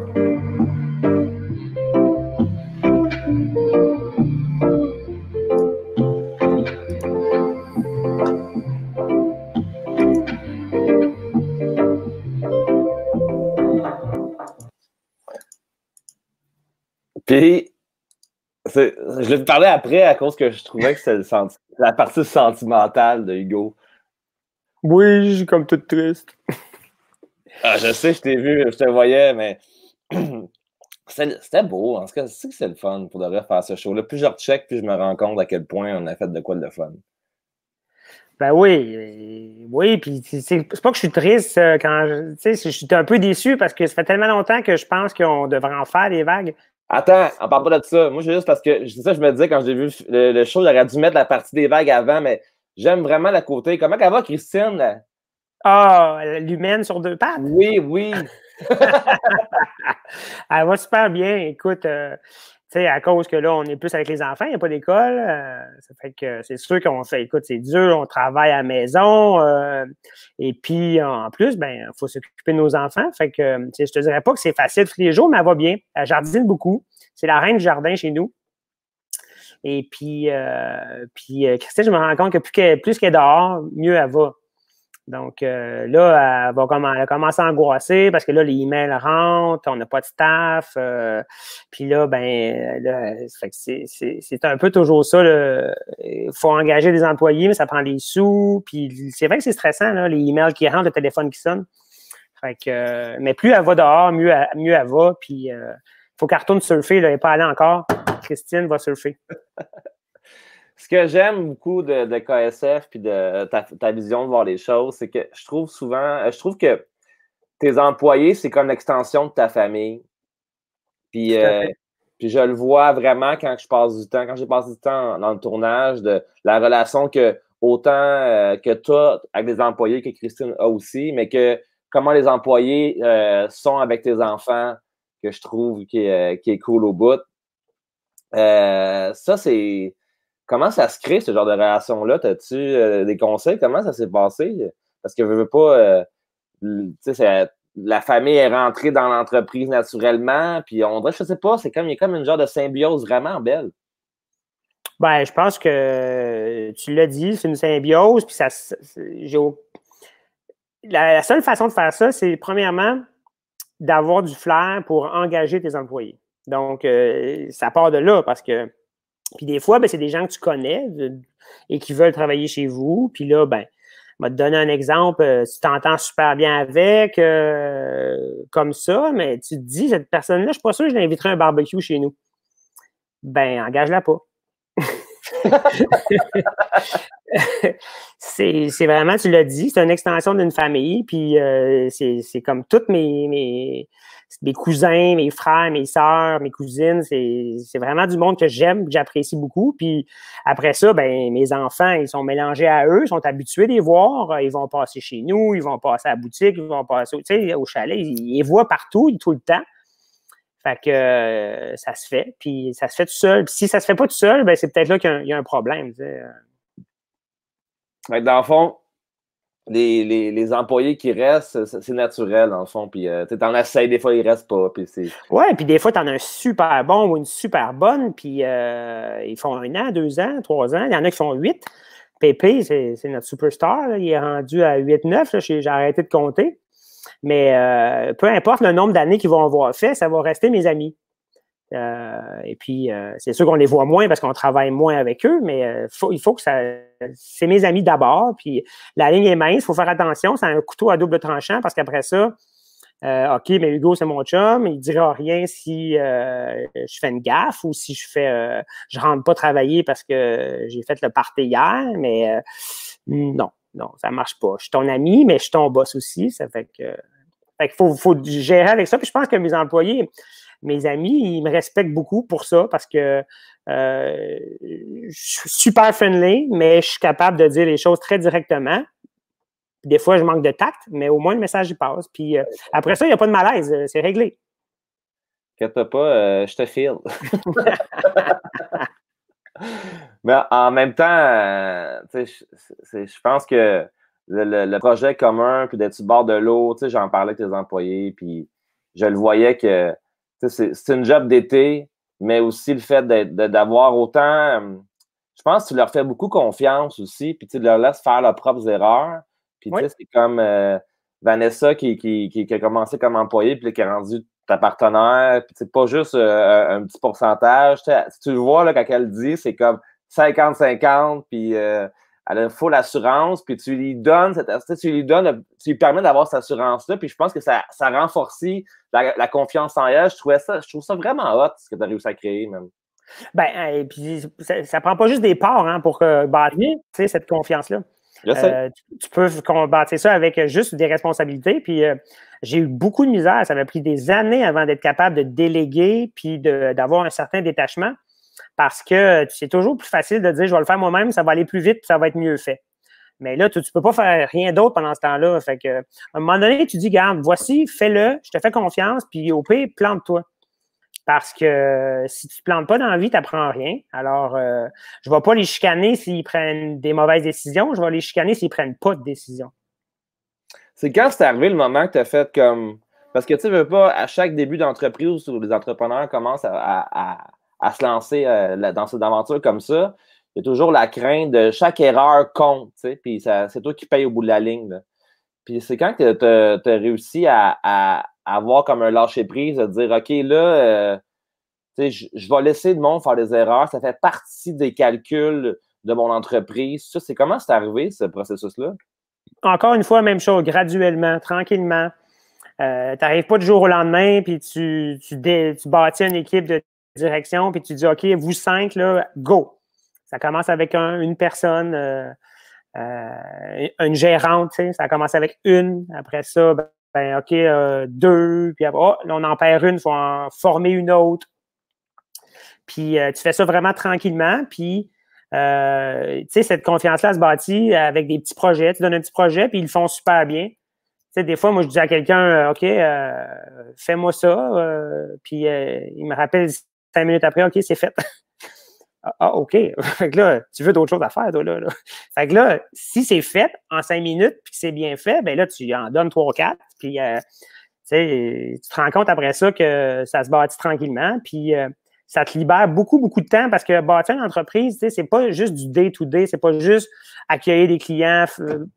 Puis, je l'ai parlé après à cause que je trouvais que c'était la partie sentimentale de Hugo. Oui, je suis comme toute triste. Ah, je sais, je t'ai vu, je te voyais, mais c'était beau. En tout cas, c'est que c'est le fun pour de vrai faire ce show-là. Plus je recheck, plus je me rends compte à quel point on a fait de quoi de fun. Ben oui, puis c'est pas que je suis triste quand je suis un peu déçu parce que ça fait tellement longtemps que je pense qu'on devrait en faire des vagues. Attends, on parle pas de ça. Moi, c'est juste parce que c'est ça, je me disais quand j'ai vu le show, j'aurais dû mettre la partie des vagues avant, mais j'aime vraiment le côté. Comment elle va, Christine? Là? Ah, l'humaine sur 2 pattes? Oui. Elle va super bien. Écoute, à cause que là, on est plus avec les enfants, il n'y a pas d'école. Ça fait que c'est sûr qu'on fait, écoute, c'est dur, on travaille à la maison. Et puis, en plus, il faut s'occuper de nos enfants. Fait que, je te dirais pas que c'est facile tous les jours, mais elle va bien. Elle jardine beaucoup. C'est la reine du jardin chez nous. Et puis Christine, je me rends compte que plus qu'elle est dehors, mieux elle va. Donc là, elle a commencé à angoisser parce que là, les emails rentrent, on n'a pas de staff. Puis là, c'est un peu toujours ça. Il faut engager des employés, mais ça prend des sous. Puis c'est vrai que c'est stressant, là, les emails qui rentrent, le téléphone qui sonne. Fait que, mais plus elle va dehors, mieux elle va. Puis il faut qu'elle retourne surfer. Là, elle n'est pas allée encore. Christine va surfer. Ce que j'aime beaucoup de KSF puis de ta vision de voir les choses, c'est que je trouve que tes employés, c'est comme l'extension de ta famille. Puis je le vois vraiment quand j'ai passé du temps dans le tournage, de la relation que autant que toi avec des employés que Christine a aussi, mais que comment les employés sont avec tes enfants, que je trouve qui est cool au bout. Ça, c'est... Comment ça se crée, ce genre de relation-là? As-tu des conseils? Comment ça s'est passé? Parce que je veux pas... la famille est rentrée dans l'entreprise naturellement, puis on dirait, je sais pas, il y a comme une genre de symbiose vraiment belle. Ben, je pense que tu l'as dit, c'est une symbiose, puis la seule façon de faire ça, c'est premièrement d'avoir du flair pour engager tes employés. Donc, ça part de là, parce que puis des fois, c'est des gens que tu connais et qui veulent travailler chez vous. Puis là, je vais te donner un exemple. Tu t'entends super bien avec, comme ça, mais tu te dis, cette personne-là, je ne suis pas sûr que je l'inviterai à un barbecue chez nous. Engage-la pas. C'est vraiment, tu l'as dit, c'est une extension d'une famille. Puis c'est comme toutes mes cousins, mes frères, mes sœurs, mes cousines, c'est vraiment du monde que j'aime, que j'apprécie beaucoup. Puis après ça, mes enfants, ils sont mélangés à eux, ils sont habitués de les voir. Ils vont passer chez nous, ils vont passer à la boutique, ils vont passer au chalet. Ils les voient partout, tout le temps. Fait que ça se fait. Puis ça se fait tout seul. Puis si ça se fait pas tout seul, c'est peut-être là qu'il y a un problème. Dans le fond, les employés qui restent, c'est naturel, dans le fond. Puis, t'en essaies, des fois, ils restent pas. Puis ouais, puis des fois, t'en as un super bon ou une super bonne, puis ils font 1 an, 2 ans, 3 ans. Il y en a qui font 8. Pépé, c'est notre superstar. Là. Il est rendu à 8-9. J'ai arrêté de compter. Mais peu importe le nombre d'années qu'ils vont avoir fait, ça va rester mes amis. Et puis, c'est sûr qu'on les voit moins parce qu'on travaille moins avec eux, mais il faut que ça... C'est mes amis d'abord. Puis la ligne est mince, il faut faire attention. C'est un couteau à double tranchant parce qu'après ça, OK, mais Hugo, c'est mon chum. Il ne dira rien si je fais une gaffe ou si je rentre pas travailler parce que j'ai fait le party hier. Mais non, ça ne marche pas. Je suis ton ami, mais je suis ton boss aussi. Ça fait qu'il faut gérer avec ça. Puis je pense que mes employés, mes amis, ils me respectent beaucoup pour ça parce que je suis super friendly, mais je suis capable de dire les choses très directement. Des fois, je manque de tact, mais au moins, le message, il passe. Puis après ça, il n'y a pas de malaise. C'est réglé. Inquiète pas, je te file. Mais en même temps, je pense que le projet commun, puis d'être sur le bord de l'eau, j'en parlais avec tes employés, puis je le voyais que c'est une job d'été, mais aussi le fait d'avoir autant... je pense que tu leur fais beaucoup confiance aussi, puis tu leur laisses faire leurs propres erreurs. Puis, tu sais, c'est comme Vanessa qui a commencé comme employée, puis qui est rendue ta partenaire. Puis, c'est pas juste un petit pourcentage. Si tu le vois, là, quand elle dit, c'est comme 50-50, puis elle a full assurance, puis tu lui lui permets d'avoir cette assurance-là. Puis, je pense que ça renforce la confiance en elle. Je trouve ça vraiment hot, ce que tu as réussi à créer, même. Et puis, ça prend pas juste des parts pour bâtir cette confiance-là. Tu peux combattre ça avec juste des responsabilités. Puis j'ai eu beaucoup de misère. Ça m'a pris des années avant d'être capable de déléguer puis d'avoir un certain détachement parce que c'est toujours plus facile de dire je vais le faire moi-même, ça va aller plus vite puis ça va être mieux fait. Mais là, tu ne peux pas faire rien d'autre pendant ce temps-là. Fait que, à un moment donné, tu dis, garde, voici, fais-le, je te fais confiance, puis au pire, plante-toi. Parce que si tu ne te plantes pas dans la vie, tu n'apprends rien. Alors, je ne vais pas les chicaner s'ils prennent des mauvaises décisions. Je vais les chicaner s'ils ne prennent pas de décision. C'est quand c'est arrivé le moment que tu as fait comme... Parce que tu ne veux pas, à chaque début d'entreprise où les entrepreneurs commencent à se lancer dans cette aventure comme ça, il y a toujours la crainte de chaque erreur compte, tu sais, puis c'est toi qui payes au bout de la ligne. Là. Puis c'est quand tu as réussi à avoir comme un lâcher-prise, de dire, OK, là, je vais laisser le monde faire des erreurs, ça fait partie des calculs de mon entreprise. Ça, c'est comment c'est arrivé, ce processus-là? Encore une fois, même chose, graduellement, tranquillement. Tu n'arrives pas du jour au lendemain, puis tu bâtis une équipe de direction, puis tu dis, OK, vous 5, là, go! Ça commence avec une personne, une gérante, tu sais, ça commence avec une. Après ça, OK, 2, puis après, là, on en perd une, il faut en former une autre. Puis tu fais ça vraiment tranquillement, puis tu sais, cette confiance-là se bâtit avec des petits projets. Tu donnes un petit projet, puis ils le font super bien. Tu sais, des fois, moi, je dis à quelqu'un, OK, fais-moi ça, puis il me rappelle 5 minutes après, OK, c'est fait. Ah, OK. Fait que là, tu veux d'autres choses à faire, toi, là. Fait que là, si c'est fait en 5 minutes puis que c'est bien fait, bien là, tu en donnes 3 ou 4. Puis, tu sais, tu te rends compte après ça que ça se bâtit tranquillement. Puis, ça te libère beaucoup, beaucoup de temps parce que bâtir une entreprise, tu sais, c'est pas juste du day-to-day, c'est pas juste accueillir des clients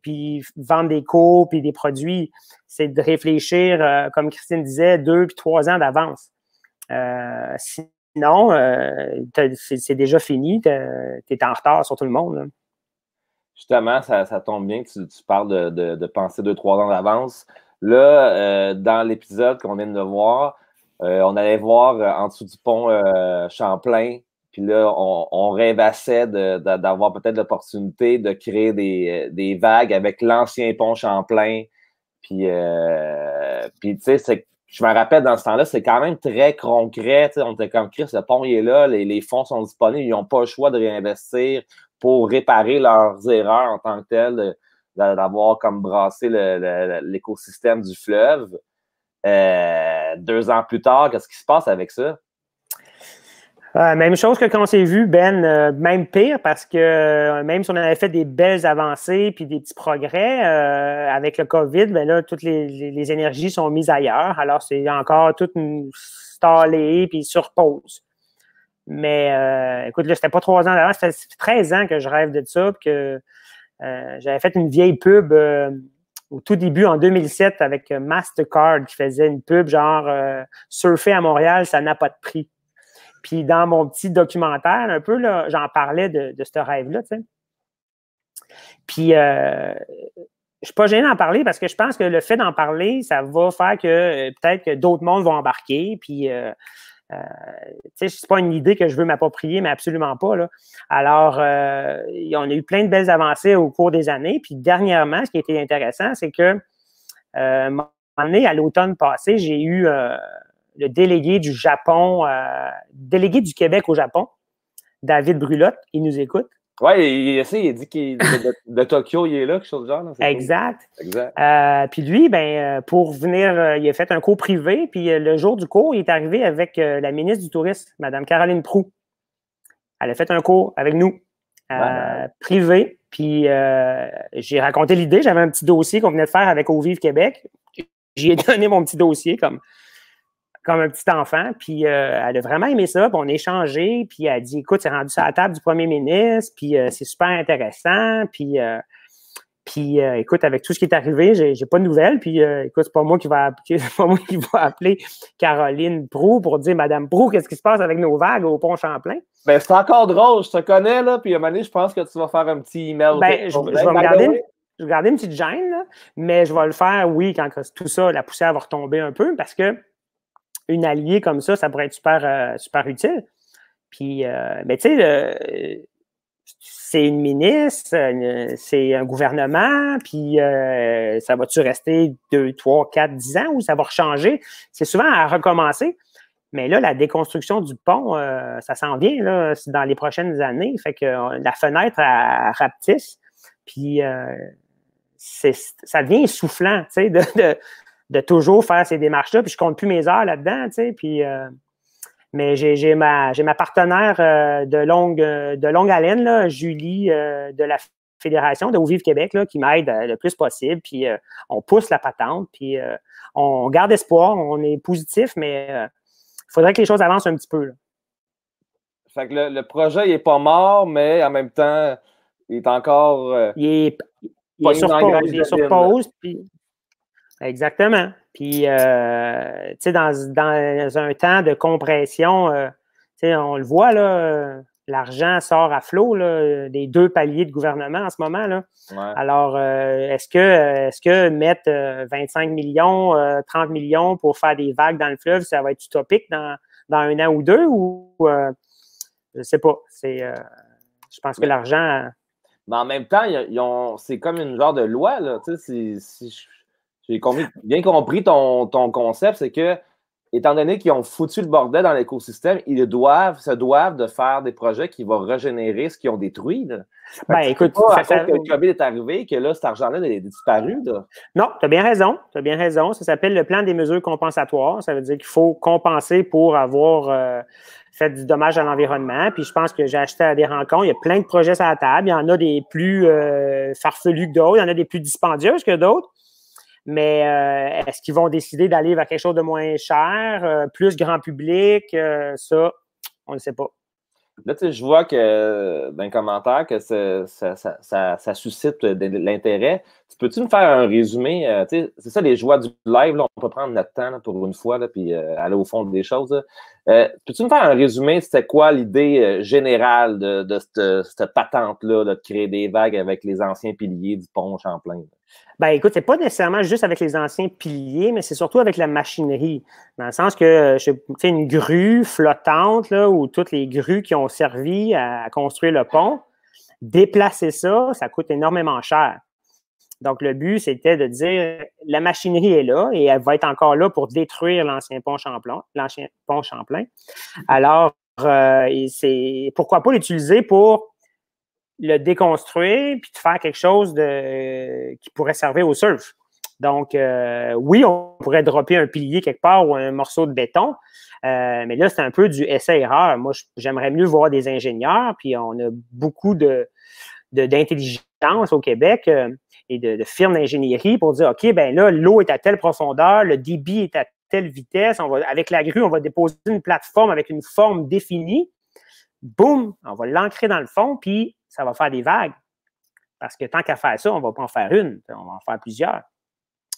puis vendre des cours puis des produits. C'est de réfléchir, comme Christine disait, 2 puis 3 ans d'avance. Sinon, c'est déjà fini, tu es en retard sur tout le monde. Là. Justement, ça tombe bien que tu parles de penser 2-3 ans d'avance. Là, dans l'épisode qu'on vient de voir, on allait voir en dessous du pont Champlain, puis là, on rêvassait d'avoir peut-être l'opportunité de créer des vagues avec l'ancien pont Champlain. Puis tu sais, je me rappelle, dans ce temps-là, c'est quand même très concret. On était comme, Chris, le pont il est là, les fonds sont disponibles, ils n'ont pas le choix de réinvestir pour réparer leurs erreurs en tant que telles, d'avoir comme brassé l'écosystème du fleuve. 2 ans plus tard, qu'est-ce qui se passe avec ça? Même chose que quand on s'est vu, Ben, même pire, parce que même si on avait fait des belles avancées puis des petits progrès, avec le COVID, ben là, toutes les énergies sont mises ailleurs. Alors, c'est encore tout stallé puis sur pause. Mais écoute, là, c'était pas 3 ans d'avant, ça fait 13 ans que je rêve de ça, puis que j'avais fait une vieille pub au tout début, en 2007, avec Mastercard, qui faisait une pub genre surfer à Montréal, ça n'a pas de prix. Puis dans mon petit documentaire, un peu, là, j'en parlais de ce rêve-là, tu sais. Puis je suis pas gêné d'en parler parce que je pense que le fait d'en parler, ça va faire que peut-être que d'autres mondes vont embarquer. Puis tu sais, c'est pas une idée que je veux m'approprier, mais absolument pas, là. Alors, on a eu plein de belles avancées au cours des années. Puis dernièrement, ce qui a été intéressant, c'est que à un moment donné, à l'automne passé, j'ai eu le délégué du Japon, délégué du Québec au Japon, David Brulotte, il nous écoute. Oui, il dit qu'il de Tokyo, il est là, quelque chose de genre. Là, exact. Cool. Exact. Puis lui, pour venir, il a fait un cours privé, puis le jour du cours, il est arrivé avec la ministre du Tourisme, Mme Caroline Proulx. Elle a fait un cours avec nous, privé, puis j'ai raconté l'idée. J'avais un petit dossier qu'on venait de faire avec Au Vive Québec. J'y ai donné mon petit dossier comme un petit enfant, puis elle a vraiment aimé ça, puis on a échangé, puis elle a dit, écoute, c'est rendu sur la table du premier ministre, puis c'est super intéressant, puis écoute, avec tout ce qui est arrivé, j'ai pas de nouvelles, puis écoute, c'est pas moi qui va appeler Caroline Proulx pour dire, Madame Proulx, qu'est-ce qui se passe avec nos vagues au pont Champlain? Ben, c'est encore drôle, je te connais, là, puis à un moment donné, je pense que tu vas faire un petit email. Ben, je vais me garder une petite gêne, là, mais je vais le faire, oui, quand tout ça, la poussière va retomber un peu, parce que une alliée comme ça pourrait être super utile. Puis, mais tu sais, c'est une ministre, c'est un gouvernement, puis ça va-tu rester 2, 3, 4, 10 ans ou ça va rechanger? C'est souvent à recommencer. Mais là, la déconstruction du pont, ça s'en vient là, dans les prochaines années. Fait que la fenêtre, elle rapetisse. Puis, ça devient essoufflant, tu sais, de toujours faire ces démarches-là, puis je compte plus mes heures là-dedans, tu sais, puis mais j'ai ma partenaire de longue haleine, là, Julie, de la Fédération de Au Vive Québec, là, qui m'aide le plus possible, puis on pousse la patente, puis on garde espoir, on est positif, mais il faudrait que les choses avancent un petit peu, là. Fait que le projet, il n'est pas mort, mais en même temps, il est encore... il est sur pause, puis... Exactement. Puis, tu sais, dans un temps de compression, tu sais, on le voit, là, l'argent sort à flot, là, des 2 paliers de gouvernement en ce moment, là. Ouais. Alors, est-ce que mettre 25 millions, 30 millions pour faire des vagues dans le fleuve, ça va être utopique dans 1 an ou 2 ou je ne sais pas. Je pense que l'argent... Mais en même temps, c'est comme une genre de loi, là. Tu sais, j'ai bien compris ton concept, c'est que, étant donné qu'ils ont foutu le bordel dans l'écosystème, ils se doivent de faire des projets qui vont régénérer ce qu'ils ont détruit. Là. Ben, écoute, que le COVID est arrivé, que là, cet argent-là est disparu. Là. Non, tu as bien raison. Ça s'appelle le plan des mesures compensatoires. Ça veut dire qu'il faut compenser pour avoir fait du dommage à l'environnement. Puis je pense que j'ai acheté à des rencontres. Il y a plein de projets sur la table. Il y en a des plus farfelus que d'autres. Il y en a des plus dispendieuses que d'autres. Mais est-ce qu'ils vont décider d'aller vers quelque chose de moins cher, plus grand public? Ça, on ne sait pas. Là, tu sais, je vois que dans les commentaires que ça suscite de l'intérêt. Peux-tu me faire un résumé? Tu sais, c'est ça les joies du live. Là, on peut prendre notre temps là, pour une fois, là, puis aller au fond des choses. Peux-tu me faire un résumé? C'était quoi l'idée générale de cette patente-là de créer des vagues avec les anciens piliers du pont Champlain? Ben, écoute, c'est pas nécessairement juste avec les anciens piliers, mais c'est surtout avec la machinerie. Dans le sens que, tu sais, une grue flottante, là, ou toutes les grues qui ont servi à construire le pont, déplacer ça coûte énormément cher. Donc, le but, c'était de dire, la machinerie est là et elle va être encore là pour détruire l'ancien pont Champlain. Alors, pourquoi pas l'utiliser pour le déconstruire puis de faire quelque chose qui pourrait servir au surf. Donc, oui, on pourrait dropper un pilier quelque part ou un morceau de béton, mais là, c'est un peu du essai-erreur. Moi, j'aimerais mieux voir des ingénieurs, puis on a beaucoup d'intelligence au Québec et de firmes d'ingénierie pour dire, OK, ben là, l'eau est à telle profondeur, le débit est à telle vitesse, avec la grue, on va déposer une plateforme avec une forme définie. boum, on va l'ancrer dans le fond, puis ça va faire des vagues. Parce que tant qu'à faire ça, on ne va pas en faire une, on va en faire plusieurs.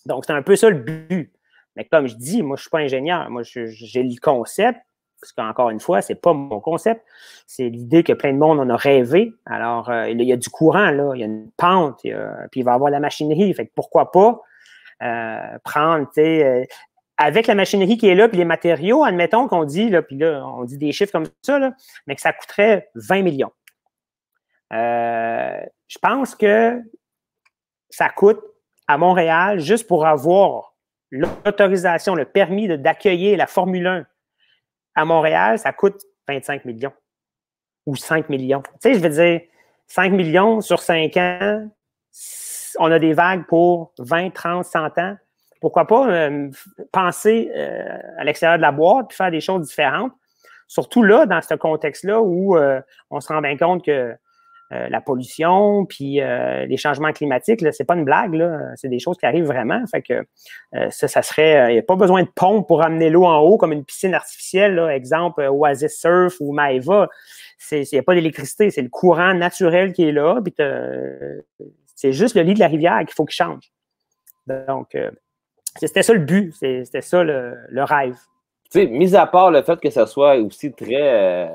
Donc, c'est un peu ça le but. Mais comme je dis, moi, je ne suis pas ingénieur. Moi, j'ai le concept, parce qu'encore une fois, ce n'est pas mon concept. C'est l'idée que plein de monde en a rêvé. Alors, il y a du courant, là, il y a une pente, puis il va y avoir la machinerie. Fait que pourquoi pas prendre, tu sais, avec la machinerie qui est là, puis les matériaux, admettons qu'on dit, là, puis là, on dit des chiffres comme ça, là, mais que ça coûterait 20 millions. Je pense que ça coûte à Montréal, juste pour avoir l'autorisation, le permis d'accueillir la Formule 1 à Montréal, ça coûte 25 millions ou 5 millions. Tu sais, je veux dire, 5 millions sur 5 ans, on a des vagues pour 20, 30, 100 ans. Pourquoi pas penser à l'extérieur de la boîte et faire des choses différentes? Surtout là, dans ce contexte-là où on se rend bien compte que la pollution puis les changements climatiques, ce n'est pas une blague, là, c'est des choses qui arrivent vraiment. Fait que ça serait. Il n'y a pas besoin de pompe pour amener l'eau en haut comme une piscine artificielle, là, exemple Oasis Surf ou Maeva. Il n'y a pas d'électricité, c'est le courant naturel qui est là, puis c'est juste le lit de la rivière qu'il faut qu'il change. Donc, c'était ça le but, c'était ça le rêve. Tu sais, mis à part le fait que ça soit aussi très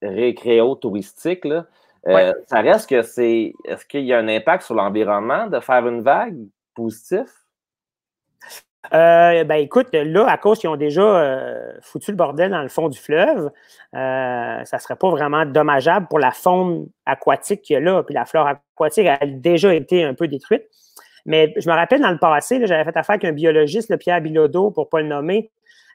récréo-touristique, là, Ouais. ça reste que c'est. Est-ce qu'il y a un impact sur l'environnement de faire une vague positif? Ben écoute, là, à cause qu'ils ont déjà foutu le bordel dans le fond du fleuve, ça ne serait pas vraiment dommageable pour la faune aquatique qu'il y a là. Puis la flore aquatique a déjà été un peu détruite. Mais je me rappelle dans le passé, j'avais fait affaire avec un biologiste, le Pierre Bilodeau, pour ne pas le nommer.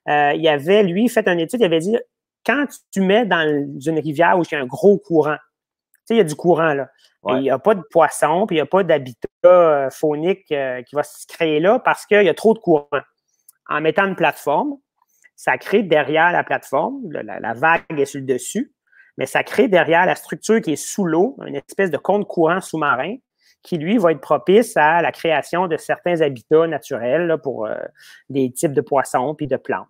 Il avait, lui, fait une étude, il avait dit, quand tu mets dans une rivière où il y a un gros courant, tu sais, il y a du courant, là. Ouais. Il n'y a pas de poissons, puis il n'y a pas d'habitat faunique qui va se créer là parce qu'il y a trop de courant. En mettant une plateforme, ça crée derrière la plateforme, la vague est sur le dessus, mais ça crée derrière la structure qui est sous l'eau, une espèce de compte courant sous-marin qui, lui, va être propice à la création de certains habitats naturels là, pour des types de poissons puis de plantes.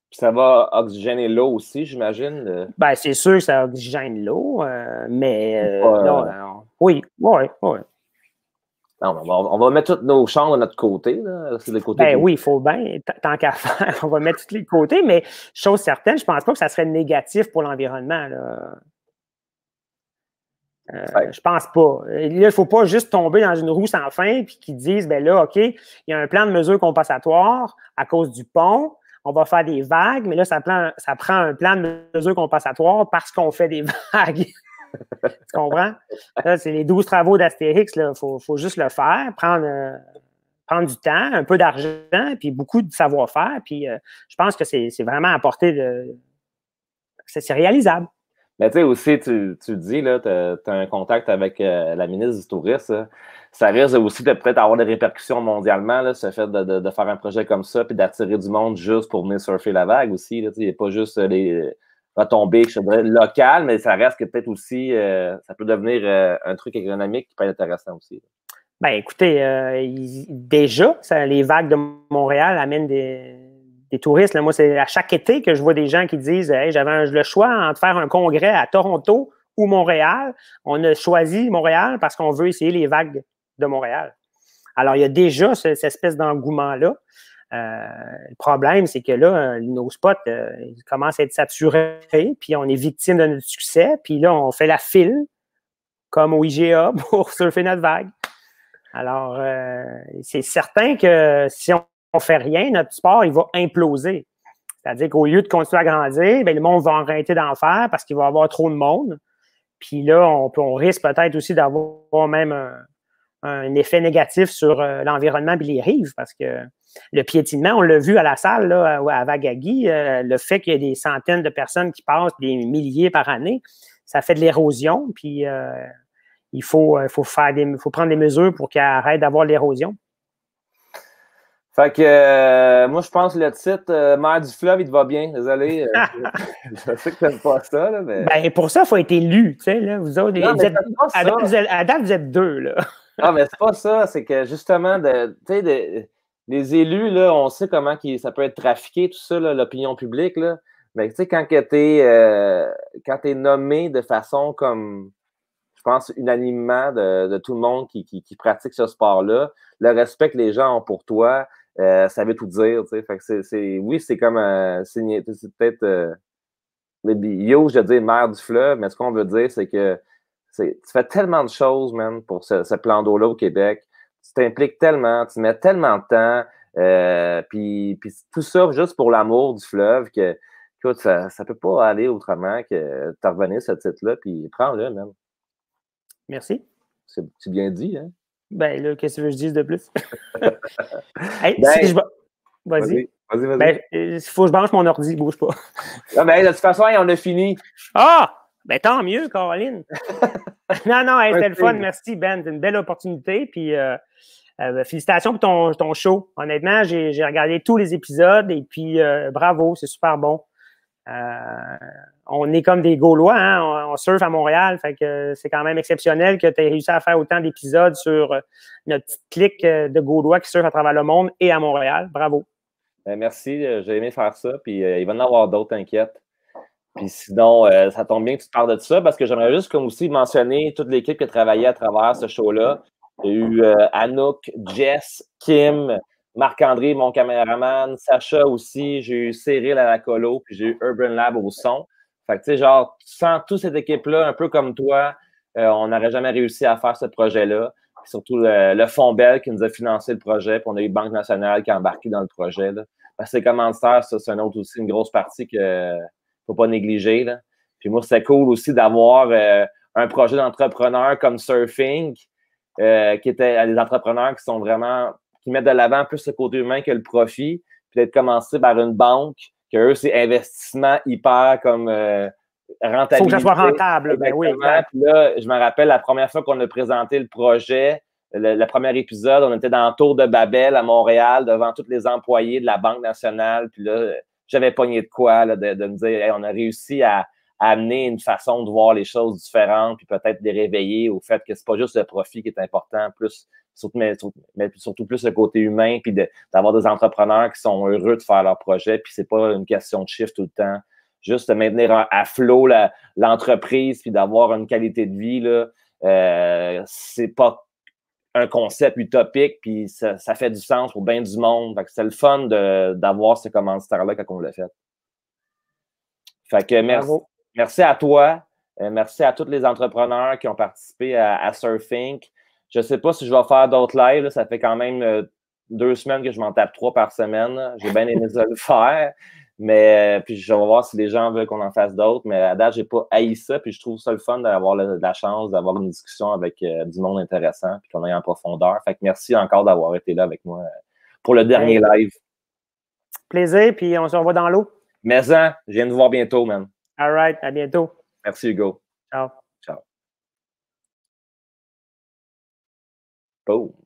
Puis ça va oxygéner l'eau aussi, j'imagine? Ben, c'est sûr que ça oxygène l'eau, mais non, oui. Non, on va mettre toutes nos chambres de notre côté. Là. C'est côté ben oui, il faut bien, tant qu'à faire, on va mettre tous les côtés, mais chose certaine, je ne pense pas que ça serait négatif pour l'environnement. Je pense pas. Là, il ne faut pas juste tomber dans une roue sans fin et qu'ils disent, ben là, OK, il y a un plan de mesure compensatoire à cause du pont. On va faire des vagues, mais là, ça prend un plan de mesure compensatoire parce qu'on fait des vagues. Tu comprends? Là, c'est les 12 travaux d'Astérix. Il faut juste le faire, prendre du temps, un peu d'argent, puis beaucoup de savoir-faire. Puis je pense que c'est vraiment à portée de. C'est réalisable. Mais tu sais aussi, tu dis, là, tu as un contact avec la ministre du Tourisme. Ça risque aussi de peut-être avoir des répercussions mondialement, là, ce fait de faire un projet comme ça, puis d'attirer du monde juste pour venir surfer la vague aussi. Il n'y a pas juste les retombées, je dirais, locales, mais ça reste que peut-être aussi, ça peut devenir un truc économique qui peut être intéressant aussi. Ben écoutez, déjà, les vagues de Montréal amènent des touristes. Là, moi, c'est à chaque été que je vois des gens qui disent hey, j'avais le choix entre faire un congrès à Toronto ou Montréal. On a choisi Montréal parce qu'on veut essayer les vagues de Montréal. Alors, il y a déjà cette espèce d'engouement-là. Le problème, c'est que là, nos spots ils commencent à être saturés, puis on est victime de notre succès, puis là, on fait la file, comme au IGA, pour surfer notre vague. Alors, c'est certain que si on ne fait rien, notre sport, il va imploser. C'est-à-dire qu'au lieu de continuer à grandir, bien, le monde va arrêter d'en faire parce qu'il va y avoir trop de monde. Puis là, on risque peut-être aussi d'avoir même un effet négatif sur l'environnement et les rives parce que le piétinement, on l'a vu à la salle là, à Wagagi, le fait qu'il y ait des centaines de personnes qui passent, des milliers par année, ça fait de l'érosion. Puis il faut prendre des mesures pour qu'il arrête d'avoir l'érosion. Fait que moi, je pense que le titre Maire du fleuve, il te va bien. Désolé. Je sais que tu n'aimes pas ça. Là, mais... Ben, pour ça, il faut être élu. Tu sais, là, vous autres, à date, vous êtes deux. Là. Non, mais c'est pas ça. C'est que justement, les élus, là, on sait comment ça peut être trafiqué, tout ça, l'opinion publique. Là. Mais tu sais, quand tu es nommé de façon comme, je pense, unanimement de tout le monde qui pratique ce sport-là, le respect que les gens ont pour toi, ça veut tout dire. Tu sais. Fait que oui, c'est comme c'est peut-être yo, je veux dire mère du fleuve, mais ce qu'on veut dire, c'est que tu fais tellement de choses, man, pour ce plan d'eau-là au Québec. Tu t'impliques tellement, tu mets tellement de temps, puis tout ça juste pour l'amour du fleuve que, écoute, ça peut pas aller autrement que de revenir ce titre-là, puis prends-le, man. Merci. C'est bien dit, hein? Ben là, qu'est-ce que tu veux que je dise de plus? Hey, Ben, si je... Vas-y. Vas-y. Ben, il faut que je branche mon ordi, bouge pas. Ah, ben, de toute façon, on a fini. Ah! Ben tant mieux, Caroline. Non, hey, c'était le fun. Merci, Ben. C'est une belle opportunité. Puis félicitations pour ton show. Honnêtement, j'ai regardé tous les épisodes et puis bravo, c'est super bon. On est comme des Gaulois, hein? On surfe à Montréal, fait que c'est quand même exceptionnel que tu aies réussi à faire autant d'épisodes sur notre petite clique de Gaulois qui surfent à travers le monde et à Montréal. Bravo. Merci, j'ai aimé faire ça, puis il va y en avoir d'autres, t'inquiète. Puis sinon, ça tombe bien que tu te parles de ça, parce que j'aimerais juste comme aussi mentionner toute l'équipe qui a travaillé à travers ce show-là. Il y a eu Anouk, Jess, Kim, Marc-André, mon caméraman, Sacha aussi, j'ai eu Cyril à la colo, puis j'ai eu Urban Lab au son. Fait que tu sais, genre, sans toute cette équipe-là, un peu comme toi, on n'aurait jamais réussi à faire ce projet-là. Puis surtout le Fonds Bell qui nous a financé le projet, puis on a eu Banque Nationale qui a embarqué dans le projet. Là. Parce que les commanditaires, ça, c'est une autre aussi, une grosse partie qu'il ne faut pas négliger. Là. Puis moi, c'est cool aussi d'avoir un projet d'entrepreneur comme Surfing, qui était des entrepreneurs qui sont vraiment, qui mettent de l'avant plus le côté humain que le profit, puis d'être commencé par une banque, que eux, c'est investissement hyper comme rentabilité. Il faut que ça soit rentable. Ben oui, exact. Puis là, je me rappelle la première fois qu'on a présenté le projet, le premier épisode, on était dans le Tour de Babel à Montréal, devant tous les employés de la Banque nationale. Puis là, j'avais pogné de quoi, là, de me dire, hey, on a réussi à amener une façon de voir les choses différentes, puis peut-être les réveiller au fait que c'est pas juste le profit qui est important, plus mais surtout plus le côté humain, puis d'avoir des entrepreneurs qui sont heureux de faire leur projet, puis c'est pas une question de chiffre tout le temps. Juste de maintenir à flot l'entreprise, puis d'avoir une qualité de vie, là, c'est pas un concept utopique, puis ça fait du sens pour bien du monde. Fait que c'est le fun d'avoir ce commanditaire-là quand on l'a fait. Fait que merci à toi. Merci à tous les entrepreneurs qui ont participé à Surfing. Je ne sais pas si je vais faire d'autres lives. Là. Ça fait quand même 2 semaines que je m'en tape 3 par semaine. J'ai bien aimé ça le faire. Mais puis je vais voir si les gens veulent qu'on en fasse d'autres. Mais à date, je n'ai pas haï ça. Puis je trouve ça le fun d'avoir la chance d'avoir une discussion avec du monde intéressant puis qu'on aille en profondeur. Fait que merci encore d'avoir été là avec moi pour le dernier live. Plaisir, puis on se revoit dans l'eau. Mais-en, je viens de vous voir bientôt, man. All right, à bientôt. Merci, Hugo. Ciao. Ciao. Boom.